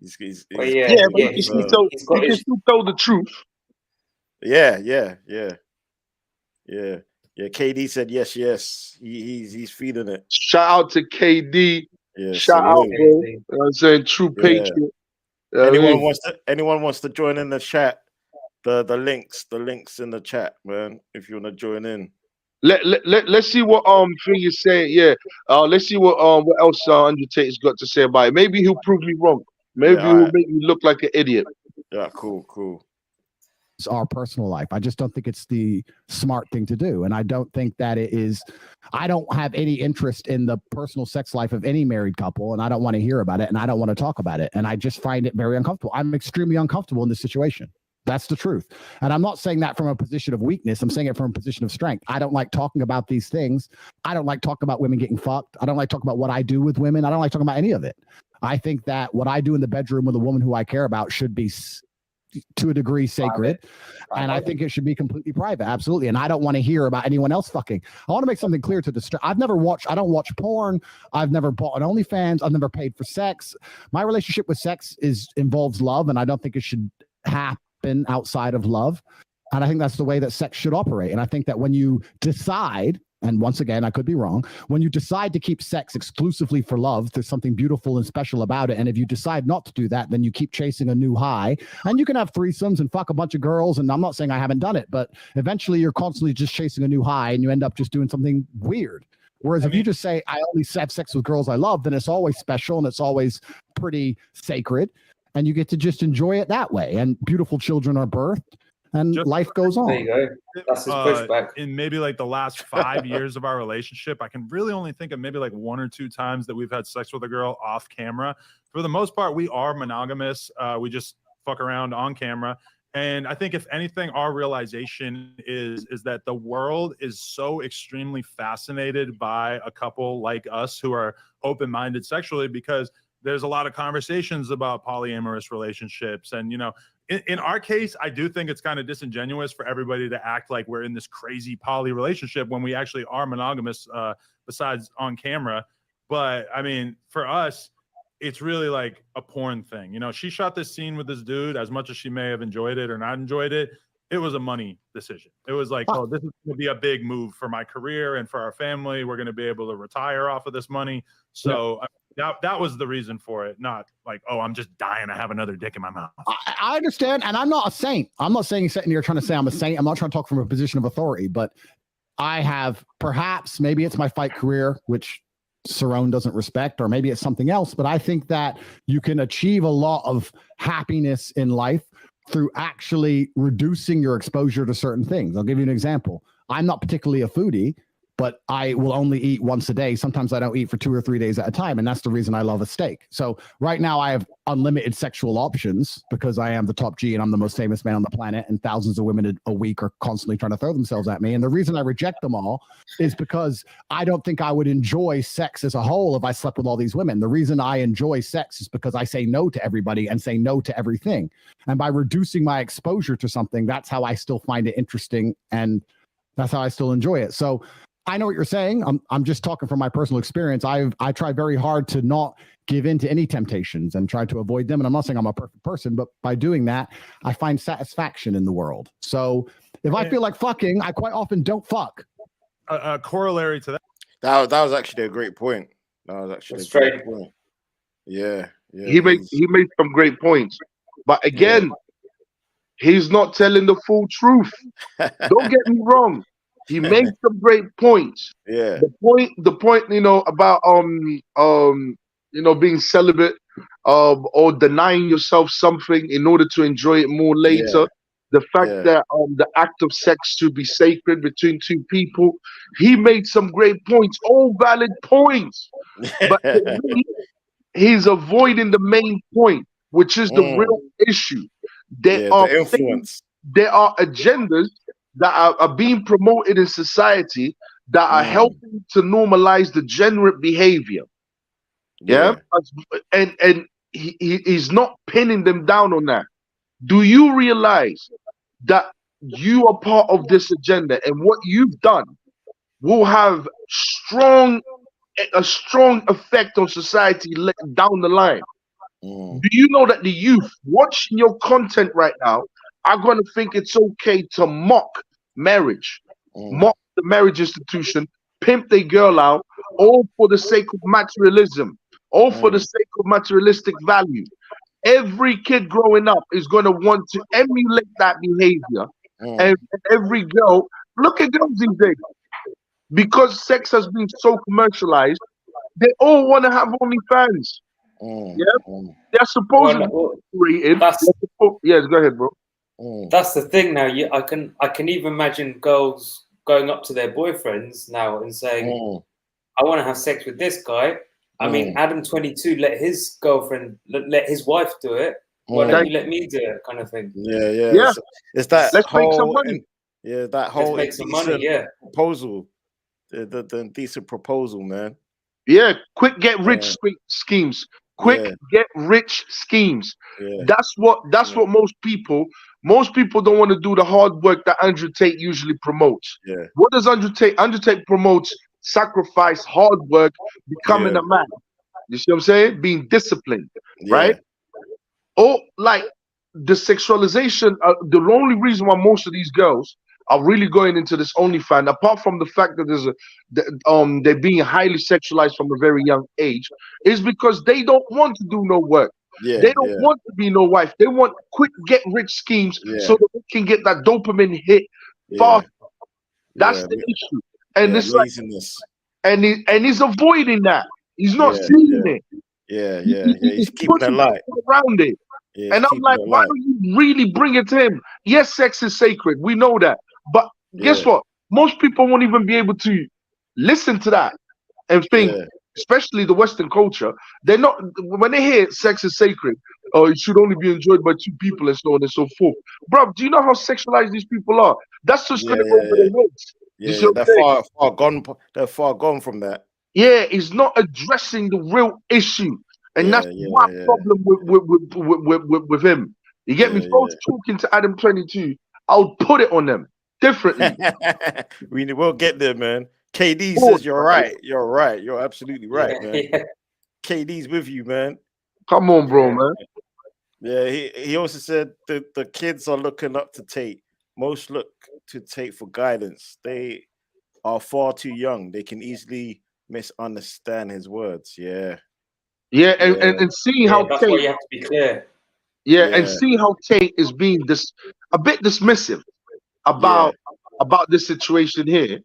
But he can still tell the truth. Yeah. KD said yes. He's feeding it. Shout out to KD. Shout out, bro. You know what I'm saying? True patriot. Anyone wants to join in the chat? The links in the chat, man. If you want to join in. Let's see what thing you saying. Let's see what else Andrew Tate has got to say about it. Maybe he'll prove me wrong. Maybe he'll make me look like an idiot. Yeah, cool. It's our personal life. I just don't think it's the smart thing to do, and I don't think that it is. I don't have any interest in the personal sex life of any married couple, and I don't want to hear about it, and I don't want to talk about it, and I just find it very uncomfortable. I'm extremely uncomfortable in this situation. That's the truth. And I'm not saying that from a position of weakness. I'm saying it from a position of strength. I don't like talking about these things. I don't like talking about women getting fucked. I don't like talking about what I do with women. I don't like talking about any of it. I think that what I do in the bedroom with a woman who I care about should be to a degree sacred. And I think it should be completely private. Absolutely. And I don't want to hear about anyone else fucking. I want to make something clear to the I don't watch porn. I've never bought an OnlyFans. I've never paid for sex. My relationship with sex involves love. And I don't think it should happen outside of love. And I think that's the way that sex should operate. And I think that when you decide, and once again, I could be wrong, when you decide to keep sex exclusively for love, there's something beautiful and special about it. And if you decide not to do that, then you keep chasing a new high. And you can have threesomes and fuck a bunch of girls. And I'm not saying I haven't done it, but eventually you're constantly just chasing a new high and you end up just doing something weird. Whereas if you just say, I only have sex with girls I love, then it's always special and it's always pretty sacred. And you get to just enjoy it that way. And beautiful children are birthed. and life goes on. There you go. That's his pushback. In maybe like the last 5 years of our relationship, I can really only think of maybe like 1 or 2 times that we've had sex with a girl off camera. For the most part, we are monogamous. We just fuck around on camera. And I think if anything, our realization is that the world is so extremely fascinated by a couple like us who are open-minded sexually, because there's a lot of conversations about polyamorous relationships. And, you know, in our case, I do think it's kind of disingenuous for everybody to act like we're in this crazy poly relationship when we actually are monogamous, besides on camera. But I mean, for us, it's really like a porn thing. You know, she shot this scene with this dude. As much as she may have enjoyed it or not enjoyed it, it was a money decision. It was like, oh, this is going to be a big move for my career and for our family. We're going to be able to retire off of this money. So that was the reason for it. Not like, oh, I'm just dying to have another dick in my mouth. I understand. And I'm not a saint. I'm not saying sitting here trying to say I'm a saint. I'm not trying to talk from a position of authority, but I have perhaps, maybe it's my fight career, which Cerrone doesn't respect, or maybe it's something else, but I think that you can achieve a lot of happiness in life through actually reducing your exposure to certain things. I'll give you an example. I'm not particularly a foodie, but I will only eat once a day. Sometimes I don't eat for 2 or 3 days at a time. And that's the reason I love a steak. So right now I have unlimited sexual options because I am the top G and I'm the most famous man on the planet. And thousands of women a week are constantly trying to throw themselves at me. And the reason I reject them all is because I don't think I would enjoy sex as a whole if I slept with all these women. The reason I enjoy sex is because I say no to everybody and say no to everything. And by reducing my exposure to something, that's how I still find it interesting. And that's how I still enjoy it. So I know what you're saying. I'm just talking from my personal experience. I try very hard to not give in to any temptations and try to avoid them. And I'm not saying I'm a perfect person, but by doing that, I find satisfaction in the world. So if I feel like fucking, I quite often don't fuck. A corollary to that. That was actually a great point. That was actually a great point. Yeah. He made some great points, but again, he's not telling the full truth. Don't get me wrong. He made some great points. Yeah. The point, you know, about you know, being celibate, or denying yourself something in order to enjoy it more later. Yeah. The fact that the act of sex should be sacred between two people. He made some great points, all valid points. But he's avoiding the main point, which is the real issue. There are influence. There are agendas that are being promoted in society that are helping to normalize degenerate behavior. Yeah. And he's not pinning them down on that. Do you realize that you are part of this agenda, and what you've done will have a strong effect on society down the line? Do you know that the youth watching your content right now are going to think it's okay to mock marriage, mock the marriage institution, pimp their girl out, all for the sake of materialism, all for the sake of materialistic value? Every kid growing up is going to want to emulate that behavior. And every girl, look at girls these days, because sex has been so commercialized, they all want to have OnlyFans. They're supposedly rated. Yes, go ahead, bro. That's the thing now. I can even imagine girls going up to their boyfriends now and saying, I want to have sex with this guy. I mean, Adam 22 let his girlfriend, let his wife do it. Why don't you let me do it, kind of thing? Yeah. It's that let's make some money. That whole make some money, proposal, the decent proposal, man. Yeah, quick get rich schemes. Quick get rich schemes. That's what most people don't want to do the hard work that Andrew Tate usually promotes. What does Andrew Tate? Andrew Tate promotes sacrifice, hard work, becoming a man. You see what I'm saying? Being disciplined, right? Oh, like the sexualization. The only reason why most of these girls are really going into this OnlyFans, apart from the fact that they're being highly sexualized from a very young age, is because they don't want to do no work. They don't want to be no wife. They want quick get rich schemes so that they can get that dopamine hit fast. That's the issue. And it's laziness. And he's avoiding that. He's not seeing it. He's keeping it light around it. Yeah, and I'm like, why don't you really bring it to him? Yes, sex is sacred. We know that. But guess what? Most people won't even be able to listen to that and think, especially the Western culture, they're not, when they hear sex is sacred, or it should only be enjoyed by two people and so on and so forth. Bro, do you know how sexualized these people are? That's just going to go over their heads. Yeah, they're far gone. They're far gone from that. Yeah, it's not addressing the real issue. And that's my problem with him. You get me? Folks talking to Adam 22, I'll put it on them differently. We will get there, man. KD says you're right. You're right. You're absolutely right, man. KD's with you, man. Come on, bro, man. Yeah, he also said that the kids are looking up to Tate. Most look to Tate for guidance. They are far too young. They can easily misunderstand his words. Yeah. Yeah, and seeing how that's Tate, why you have to be clear. Yeah, and see how Tate is being a bit dismissive about this situation here,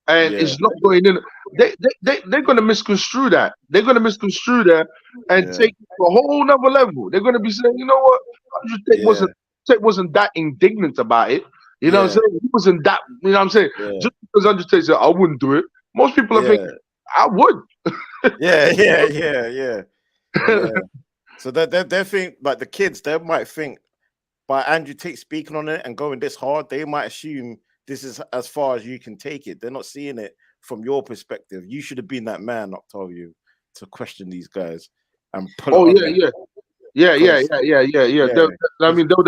and it's not going in. They're going to misconstrue that. They're going to misconstrue that and take it to a whole nother level. They're going to be saying, you know what, Tate wasn't that indignant about it. You know what I'm saying? He wasn't that. You know what I'm saying? Just because Andrew Tate said I wouldn't do it, most people are thinking I would. Yeah. So they think, like the kids, they might think by Andrew Tate speaking on it and going this hard, they might assume this is as far as you can take it. They're not seeing it from your perspective. You should have been that man, Octavio, to question these guys and pull it. Yeah. I mean, they would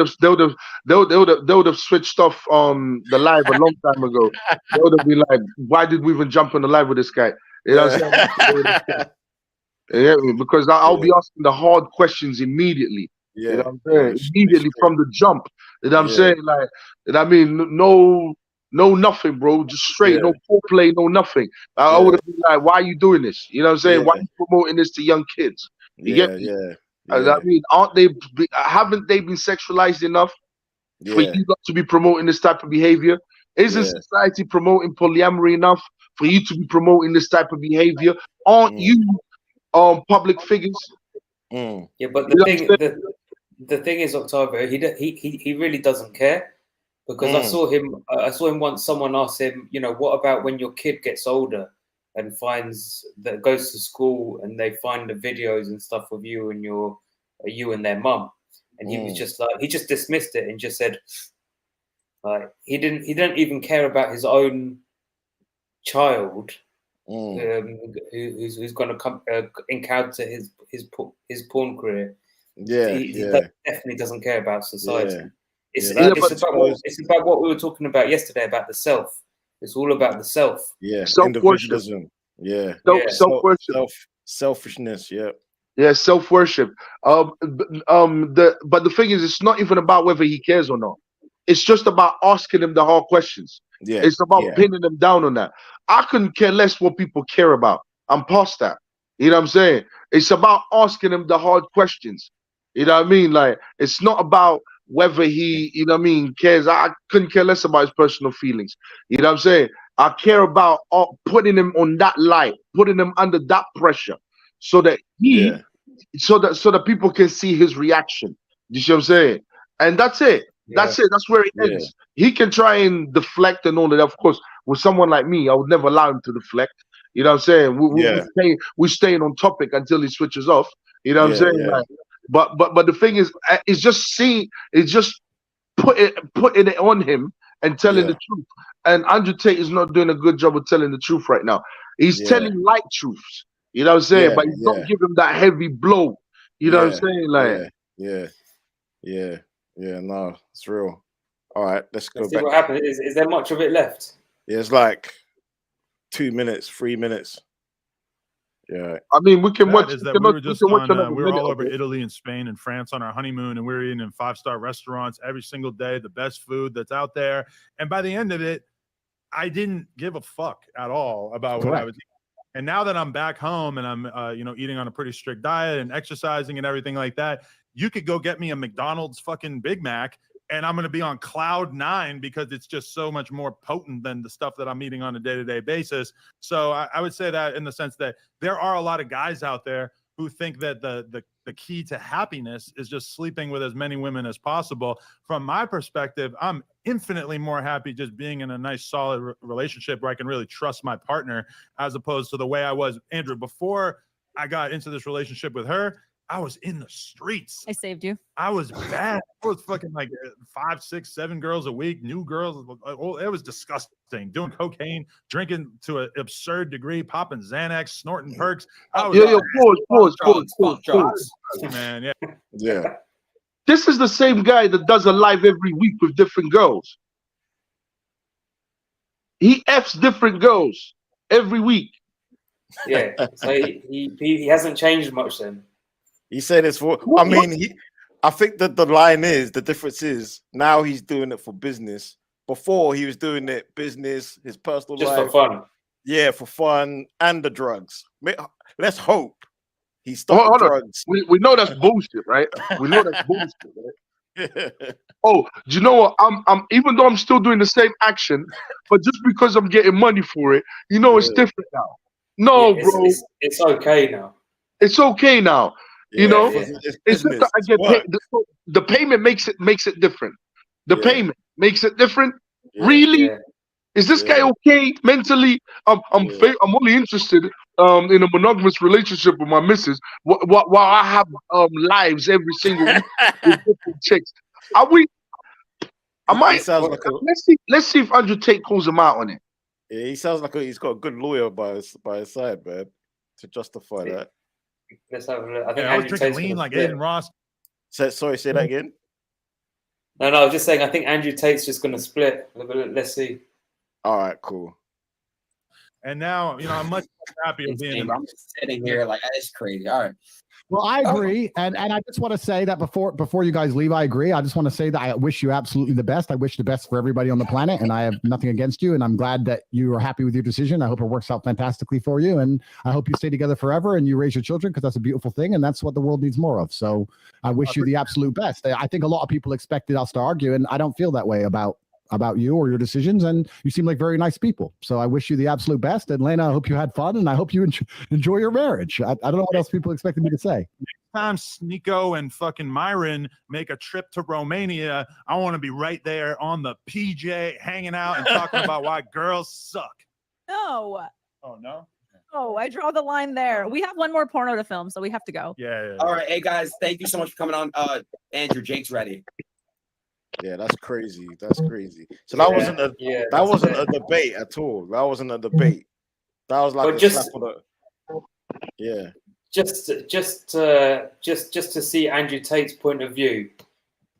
have switched off the live a long time ago. They would have been like, why did we even jump on the live with this guy? You know what I'm saying? Yeah, because I'll be asking the hard questions immediately. You know what I'm saying? Immediately from the jump. You know what I'm saying? Like, I mean, no nothing, bro. Just straight, no foreplay, no nothing. I would have been like, why are you doing this? You know what I'm saying? Why are you promoting this to young kids? You get me? I mean, haven't they been sexualized enough for you not to be promoting this type of behavior? Isn't society promoting polyamory enough for you to be promoting this type of behavior? Aren't you public figures? Yeah, but the thing is, Octavio, he really doesn't care, because I saw him once. Someone asked him, you know, what about when your kid gets older and goes to school and they find the videos and stuff of you and their mum, and he was just like, he just dismissed it and just said, like, he didn't even care about his own child. Who's going to come encounter his porn career? He definitely doesn't care about society. It's about what we were talking about yesterday, about the self. It's all about the self. Individualism. Self-worship. Selfishness. Self-worship. But the thing is, it's not even about whether he cares or not. It's just about asking him the hard questions. It's about pinning them down on that. I couldn't care less what people care about. I'm past that. You know what I'm saying? It's about asking him the hard questions. You know what I mean? Like, it's not about whether he, you know what I mean, cares. I couldn't care less about his personal feelings. You know what I'm saying? I care about putting him on that light, putting him under that pressure, so that so that people can see his reaction. You see what I'm saying? And that's it. That's it. That's where it ends. He can try and deflect and all of that. Of course, with someone like me, I would never allow him to deflect. You know what I'm saying? We're staying on topic until he switches off. You know what I'm saying? Like, but the thing is, it's just putting it on him and telling the truth. And Andrew Tate is not doing a good job of telling the truth right now. He's telling light truths. You know what I'm saying? But he's not giving that heavy blow. You know what I'm saying? Like, no, it's real. All right, let's go see back. What happened? Is there much of it left? Yeah, it's like 2 minutes, 3 minutes. Yeah. I mean, we can watch. We were all over Italy and Spain and France on our honeymoon, and we were eating in 5-star restaurants every single day, the best food that's out there. And by the end of it, I didn't give a fuck at all about what I was eating. And now that I'm back home and I'm, eating on a pretty strict diet and exercising and everything like that, you could go get me a McDonald's fucking Big Mac and I'm going to be on cloud 9 because it's just so much more potent than the stuff that I'm eating on a day-to-day basis. So I would say that in the sense that there are a lot of guys out there who think that the the key to happiness is just sleeping with as many women as possible. From my perspective, I'm infinitely more happy just being in a nice, solid relationship where I can really trust my partner, as opposed to the way I was, Andrew, before I got into this relationship with her. I was in the streets. I saved you. I was bad. I was fucking like 5, 6, 7 girls a week, new girls. It was disgusting. Doing cocaine, drinking to an absurd degree, popping Xanax, snorting perks. I was Pause. Man, yeah. Yeah. This is the same guy that does a live every week with different girls. He F's different girls every week. Yeah, so he hasn't changed much then. He said it's for. I mean, I think that the line is, the difference is now he's doing it for business. Before he was doing it business, his personal just life, for fun. Yeah, for fun and the drugs. Let's hope he stopped the drugs. We know that's bullshit, right? We know that's bullshit, right? Oh, do you know what? I'm even though I'm still doing the same action, but just because I'm getting money for it, it's different now. No, bro, it's okay now. It's okay now. It's just that I get paid. The payment makes it different. The payment makes it different. Really? Yeah. Is this guy okay mentally? I'm only interested in a monogamous relationship with my missus while I have lives every single week with different chicks. Let's see if Andrew Tate calls him out on it. Yeah, he sounds like he's got a good lawyer by his side, man, to justify that. Let's have a look. I think I was drinking lean like Aiden Ross. Sorry, say that again. No, I was just saying. I think Andrew Tate's just going to split. Let's see. All right, cool. And now, I'm much happier being. I'm just sitting here like it's crazy. All right. Well, I agree, and I just want to say that before you guys leave, I agree. I just want to say that I wish you absolutely the best. I wish the best for everybody on the planet, and I have nothing against you. And I'm glad that you are happy with your decision. I hope it works out fantastically for you, and I hope you stay together forever and you raise your children, because that's a beautiful thing, and that's what the world needs more of. So I wish you the absolute best. I think a lot of people expected us to argue, and I don't feel that way about you or your decisions, and you seem like very nice people. So I wish you the absolute best. And Lena, I hope you had fun, and I hope you enjoy your marriage. I don't know what else people expected me to say. Next time Sneeko and fucking Myron make a trip to Romania, I want to be right there on the PJ hanging out and talking about why girls suck. No. Oh, no? Oh, I draw the line there. We have one more porno to film, so we have to go. Yeah. All right. Hey, guys, thank you so much for coming on. Andrew, Jake's ready. Yeah, that's crazy. That's crazy. So that wasn't a debate at all. That wasn't a debate. That was like slap on the. Just to see Andrew Tate's point of view.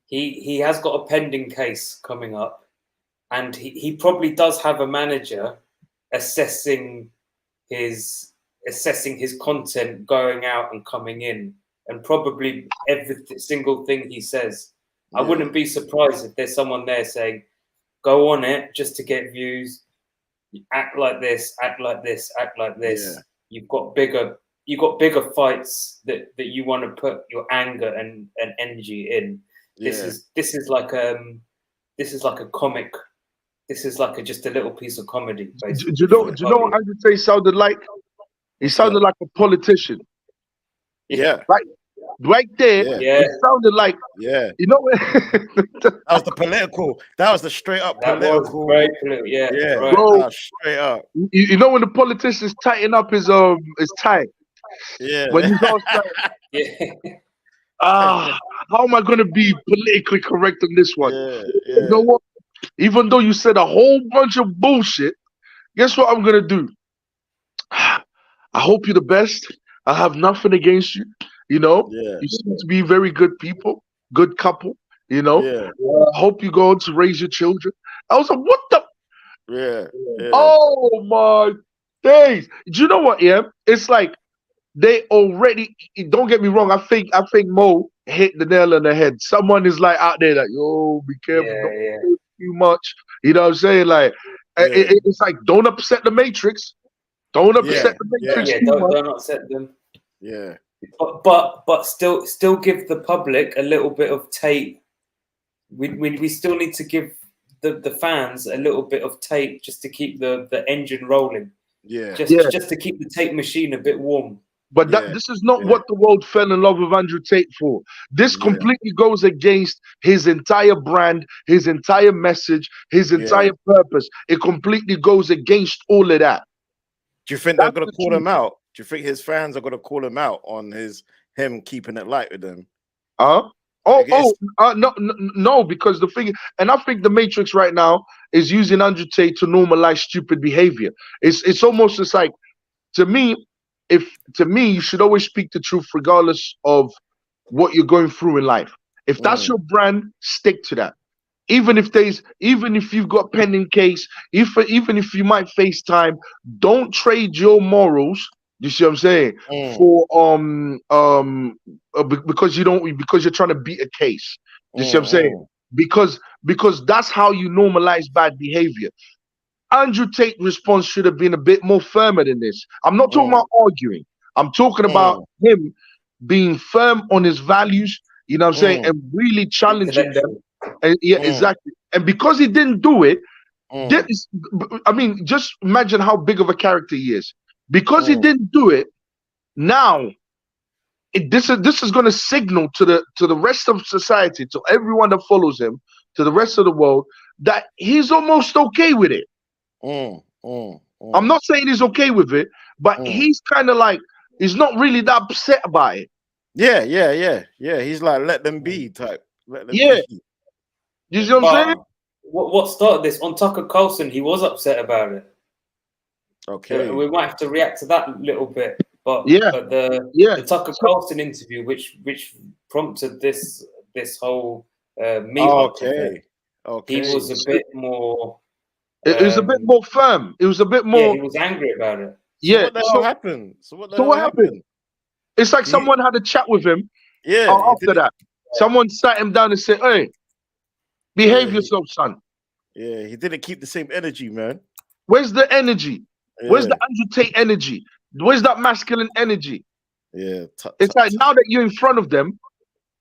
He has got a pending case coming up, and he probably does have a manager assessing his content going out and coming in, and probably every single thing he says. I wouldn't be surprised if there's someone there saying, go on it just to get views, act like this, act like this, act like this. Yeah. You've got bigger fights that you want to put your anger and energy in. This is like a comic. This is like just a little piece of comedy. Basically. Do you know what Andrew Tate sounded like? He sounded like a politician. Yeah. Right there, it sounded like that was the political. That was the straight up political. Right. Bro, straight up. You know when the politicians tighten up his tie. Yeah. When he's all how am I going to be politically correct on this one? You know what? Even though you said a whole bunch of bullshit, guess what I'm going to do? I hope you're the best. I have nothing against you. You seem to be very good people, good couple. Hope you go on to raise your children. I was like, what the? Yeah. Oh my days! Do you know what? Yeah, it's like they already. Don't get me wrong. I think Mo hit the nail on the head. Someone is like out there, like, yo, be careful, don't do too much. You know what I'm saying? Like, it's like, don't upset the Matrix. Don't upset the Matrix. Don't upset them. Yeah. But still give the public a little bit of Tate. We still need to give the fans a little bit of Tate just to keep the engine rolling. Yeah. Just to keep the Tate machine a bit warm. But this is not what the world fell in love with Andrew Tate for. This completely goes against his entire brand, his entire message, his entire purpose. It completely goes against all of that. Do you think they're going to call him out? Do you think his fans are going to call him out on him keeping it light with them? No, because the thing, and I think the Matrix right now is using Andrew Tate to normalize stupid behavior. It's almost just like, to me, you should always speak the truth regardless of what you're going through in life. If that's your brand, stick to that. Even if you've got pending case, even if you might face time, don't trade your morals. You see what I'm saying? For because you're trying to beat a case. You see what I'm saying? Because that's how you normalize bad behavior. Andrew Tate's response should have been a bit more firmer than this. I'm not talking about arguing. I'm talking about him being firm on his values, you know what I'm saying, and really challenging them. And, exactly. And because he didn't do it, just imagine how big of a character he is. Because he didn't do it, now this is going to signal to the rest of society, to everyone that follows him, to the rest of the world, that he's almost okay with it. I'm not saying he's okay with it, but he's kind of like, he's not really that upset about it. Yeah. He's like, let them be type. Let them be. You see what I'm saying? What started this? On Tucker Carlson, he was upset about it. Okay. So we might have to react to that a little bit. But the Tucker Carlson interview, which prompted this whole meetup. Okay. He was a bit more. It was a bit more firm. It was a bit more. Yeah, he was angry about it. So what the hell happened? So what happened? It's like someone had a chat with him. Yeah. After that, someone sat him down and said, "Hey, behave yourself, son." Yeah, he didn't keep the same energy, man. Where's the energy? Where's the Andrew Tate energy? Where's that masculine energy? Yeah. It's like now that you're in front of them,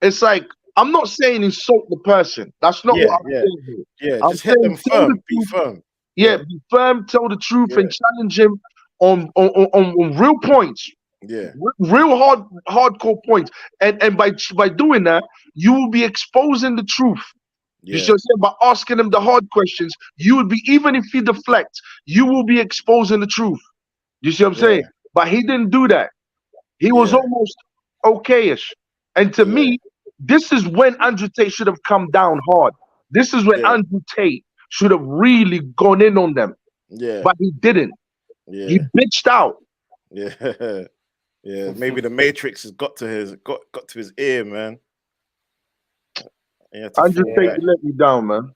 it's like, I'm not saying insult the person. That's not what I'm saying here. Yeah, just hit them firm. Be firm. Yeah, be firm, tell the truth, and challenge him on real points. Yeah. Real hardcore points. And by doing that, you will be exposing the truth. You see what I'm saying? By asking him the hard questions, you would be, even if he deflects, you will be exposing the truth. You see what I'm saying? But he didn't do that. He was almost okay-ish. And to me, this is when Andrew Tate should have come down hard. This is when Andrew Tate should have really gone in on them. Yeah. But he didn't. Yeah. He bitched out. Yeah. Yeah. Maybe the Matrix has got to his ear, man. Andrew Tate let me down, man.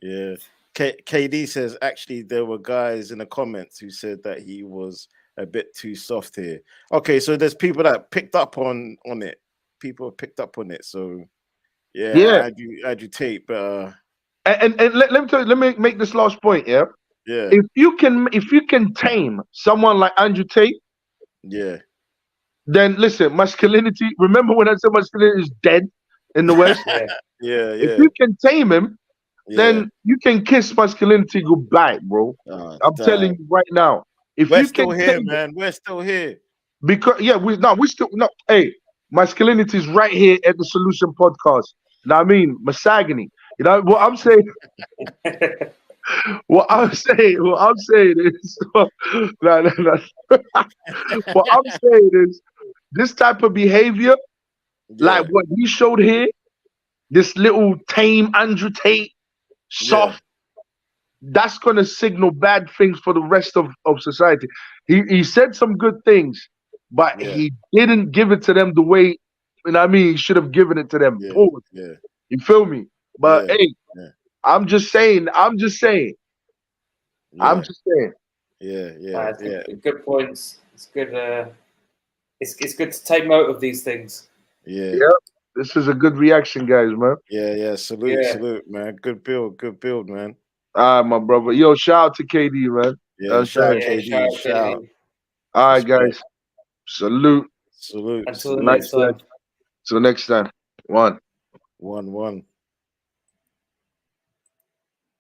Yeah. KD says actually there were guys in the comments who said that he was a bit too soft here. Okay, so there's people that picked up on it. People have picked up on it. So Andrew Tate, but and let me tell you, let me make this last point. Yeah. If you can tame someone like Andrew Tate, then listen, masculinity. Remember when I said masculinity is dead in the West? If you can tame him, then you can kiss masculinity goodbye, bro. I'm telling you right now. If we're you still can here, man. We're still here. Because we still hey, masculinity is right here at the Solution Podcast. You know what I mean? Misogyny. You know what I'm saying? What I'm saying is what I'm saying is this type of behavior, like what he showed here, this little tame Andrew Tate, soft, that's gonna signal bad things for the rest of society. He said some good things, but he didn't give it to them the way, you know what I mean, he should have given it to them. You feel me? But hey, I'm just saying. Yeah. Good points. It's good. It's good to take note of these things. Yeah. This is a good reaction, guys, man. Yeah. Salute, man. Good build, man. All right, my brother. Yo, shout out to KD, man. Yeah, shout out KD. Shout. All right, guys. Salute. Until the next time. Till next time. 1.